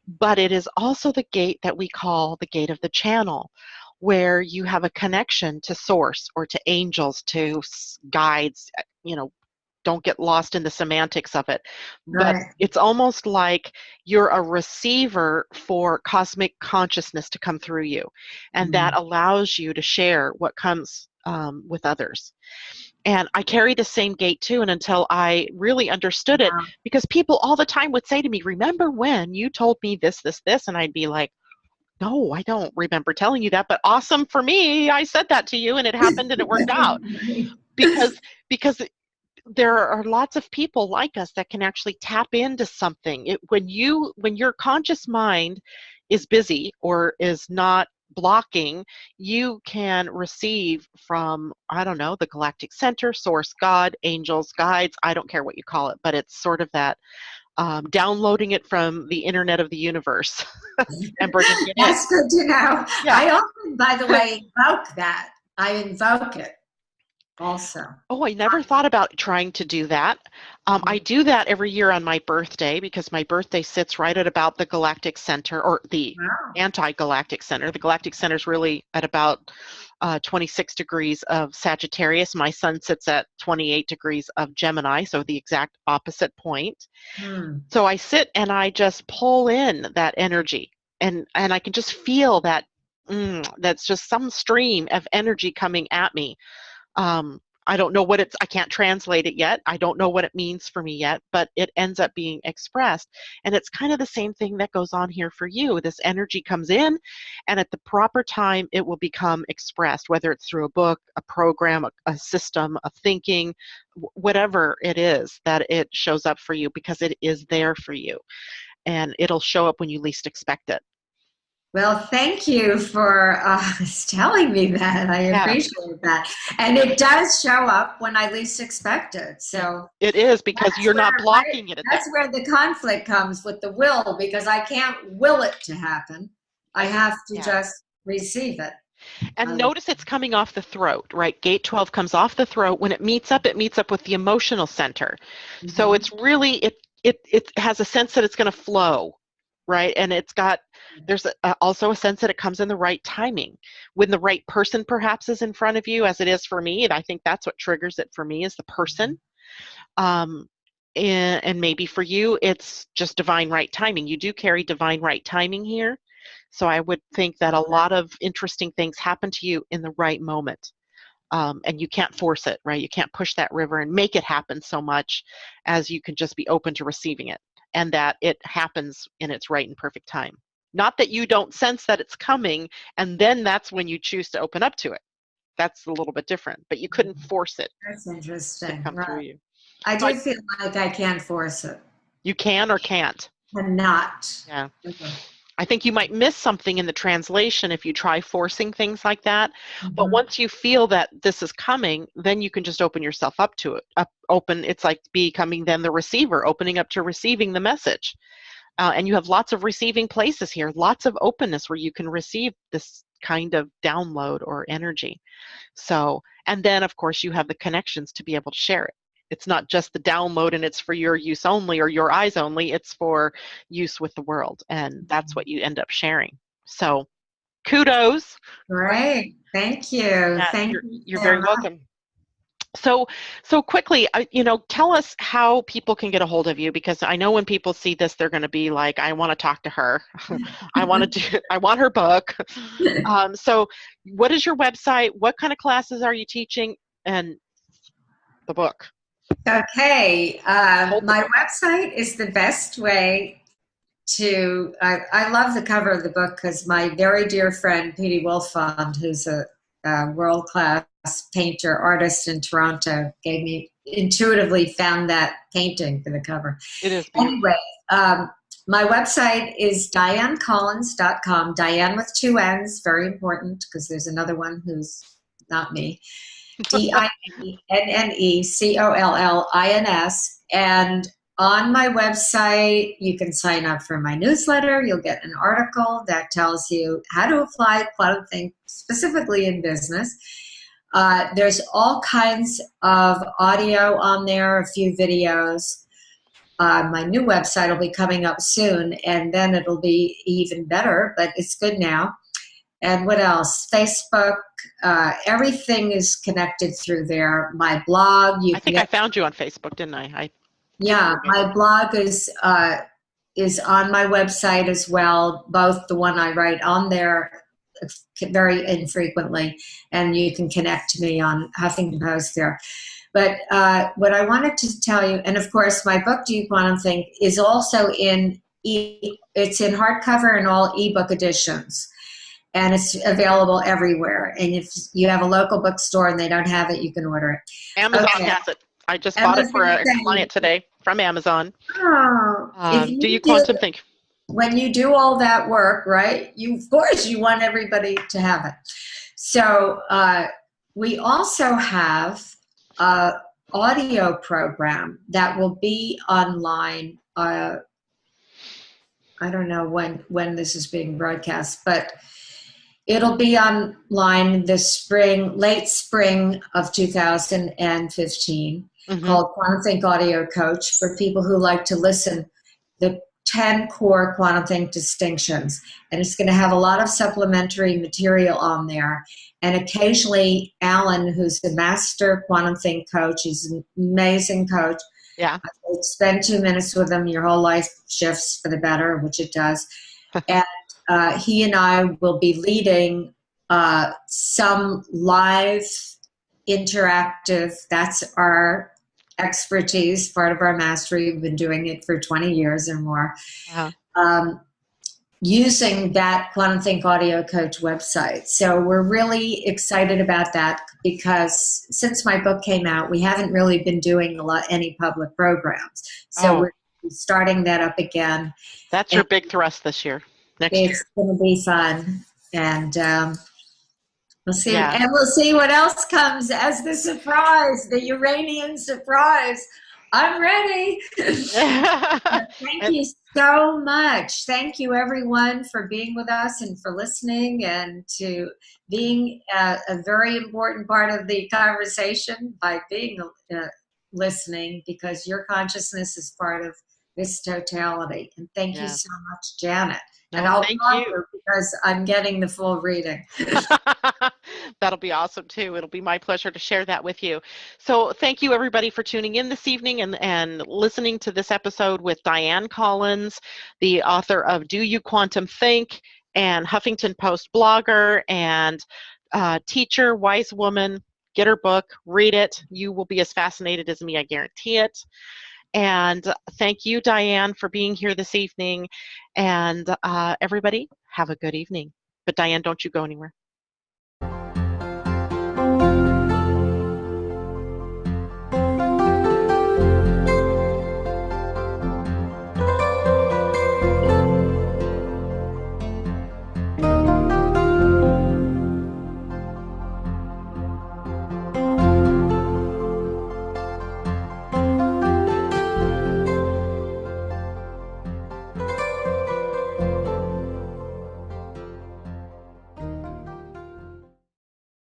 But it is also the gate that we call the gate of the channel, where you have a connection to source or to angels, to guides, don't get lost in the semantics of it. But Right. it's almost like you're a receiver for cosmic consciousness to come through you. And that allows you to share what comes with others. And I carry the same gate too, and until I really understood it, because people all the time would say to me, remember when you told me this, this, this? And I'd be like, no, I don't remember telling you that, but awesome for me. I said that to you and it happened and it worked out. Because there are lots of people like us that can actually tap into something. When your conscious mind is busy or is not blocking, you can receive from, I don't know, the galactic center, source, God, angels, guides, I don't care what you call it, but it's sort of that downloading it from the internet of the universe and bringing it in. That's good to know. Yeah. I often, by the way, invoke that. I invoke it also. Oh, I never thought about trying to do that. I do that every year on my birthday because my birthday sits right at about the galactic center, or the Wow. anti-galactic center. The galactic center is really at about 26 degrees of Sagittarius. My sun sits at 28 degrees of Gemini, so the exact opposite point. Hmm. So I sit and I just pull in that energy, and I can just feel that that's just some stream of energy coming at me. I don't know what I can't translate it yet. I don't know what it means for me yet, but it ends up being expressed. And it's kind of the same thing that goes on here for you. This energy comes in, and at the proper time, it will become expressed, whether it's through a book, a program, a system, a thinking, whatever it is that it shows up for you, because it is there for you. And it'll show up when you least expect it. Well, thank you for telling me that. I Yeah. appreciate that. And it does show up when I least expect it. So it is, because you're not blocking it. That's where the conflict comes with the will, because I can't will it to happen. I have to just receive it. And notice it's coming off the throat, right? Gate 12 comes off the throat. When it meets up with the emotional center. Mm-hmm. So it's really, it has a sense that it's going to flow, right? And there's also a sense that it comes in the right timing, when the right person perhaps is in front of you, as it is for me. And I think that's what triggers it for me, is the person. And maybe for you, it's just divine right timing. You do carry divine right timing here. So I would think that a lot of interesting things happen to you in the right moment. And you can't force it, right? You can't push that river and make it happen so much, as you can just be open to receiving it, and that it happens in its right and perfect time. Not that you don't sense that it's coming, and then that's when you choose to open up to it. That's a little bit different, but you couldn't force it. That's interesting. To come through you. I do feel like I can't force it. You can or can't? Cannot. Yeah. Mm-hmm. I think you might miss something in the translation if you try forcing things like that. Mm-hmm. But once you feel that this is coming, then you can just open yourself up to it. It's like becoming then the receiver, opening up to receiving the message. And you have lots of receiving places here, lots of openness where you can receive this kind of download or energy. So, and then of course you have the connections to be able to share it. It's not just the download and it's for your use only or your eyes only. It's for use with the world. And that's what you end up sharing. So kudos. Great. Thank you. Yeah, Thank you. You're very welcome. So quickly, tell us how people can get a hold of you, because I know when people see this, they're going to be like, I want to talk to her. I want her book. So what is your website? What kind of classes are you teaching? And the book. Okay. My website is the best way to, I love the cover of the book because my very dear friend, Petey Wolfond, who's a world-class painter, artist in Toronto, intuitively found that painting for the cover. It is beautiful. Anyway, my website is DianneCollins.com. Dianne with 2 N's, very important, because there's another one who's not me. DianneCollins. And on my website, you can sign up for my newsletter. You'll get an article that tells you how to apply quantum think specifically in business. There's all kinds of audio on there, a few videos. My new website will be coming up soon, and then it'll be even better, but it's good now. And what else? Facebook, everything is connected through there. My blog. I think I found you on Facebook, didn't I? Yeah, my blog is on my website as well, both the one I write on there very infrequently, and you can connect to me on Huffington Post there. But what I wanted to tell you, and of course my book, Do You Quantum Think, is also it's in hardcover and all ebook editions. And it's available everywhere. And if you have a local bookstore and they don't have it, you can order it. Amazon has it. I just And bought it was for going to a say, client today from Amazon. oh, if Do you you do, quantum think? when you do all that work, right, you, of course, you want everybody to have it. So we also have a audio program that will be online. I don't know when this is being broadcast, but it'll be online this spring, late spring of 2015, Hmm. called Quantum Think Audio Coach for people who like to listen. The 10 core quantum think distinctions. And it's going to have a lot of supplementary material on there. And occasionally, Alan, who's the master quantum think coach, he's an amazing coach. Yeah. Spend 2 minutes with him, your whole life shifts for the better, which it does. And he and I will be leading some live interactive, that's our expertise, part of our mastery. We've been doing it for 20 years or more. Uh, Um, Using that Quantum Think Audio Coach website. So we're really excited about that because since my book came out, we haven't really been doing any public programs. So oh, we're starting that up again. that's And your big thrust this year, next it's year. going to be fun. And Yeah. we'll see what else comes as the surprise, the Uranian surprise. I'm ready. Thank And you so much. Thank you, everyone, for being with us and for listening and to being a very important part of the conversation by being listening, because your consciousness is part of this totality. And thank you yeah. so much, Janet. And No, I'll thank talk you. her because I'm getting the full reading. That'll be awesome too. It'll be my pleasure to share that with you. So thank you everybody for tuning in this evening and listening to this episode with Dianne Collins, the author of Do You Quantum Think and Huffington Post blogger and teacher, wise woman. Get her book, read it. You will be as fascinated as me, I guarantee it. And thank you, Dianne, for being here this evening. And everybody, have a good evening. But Dianne, don't you go anywhere.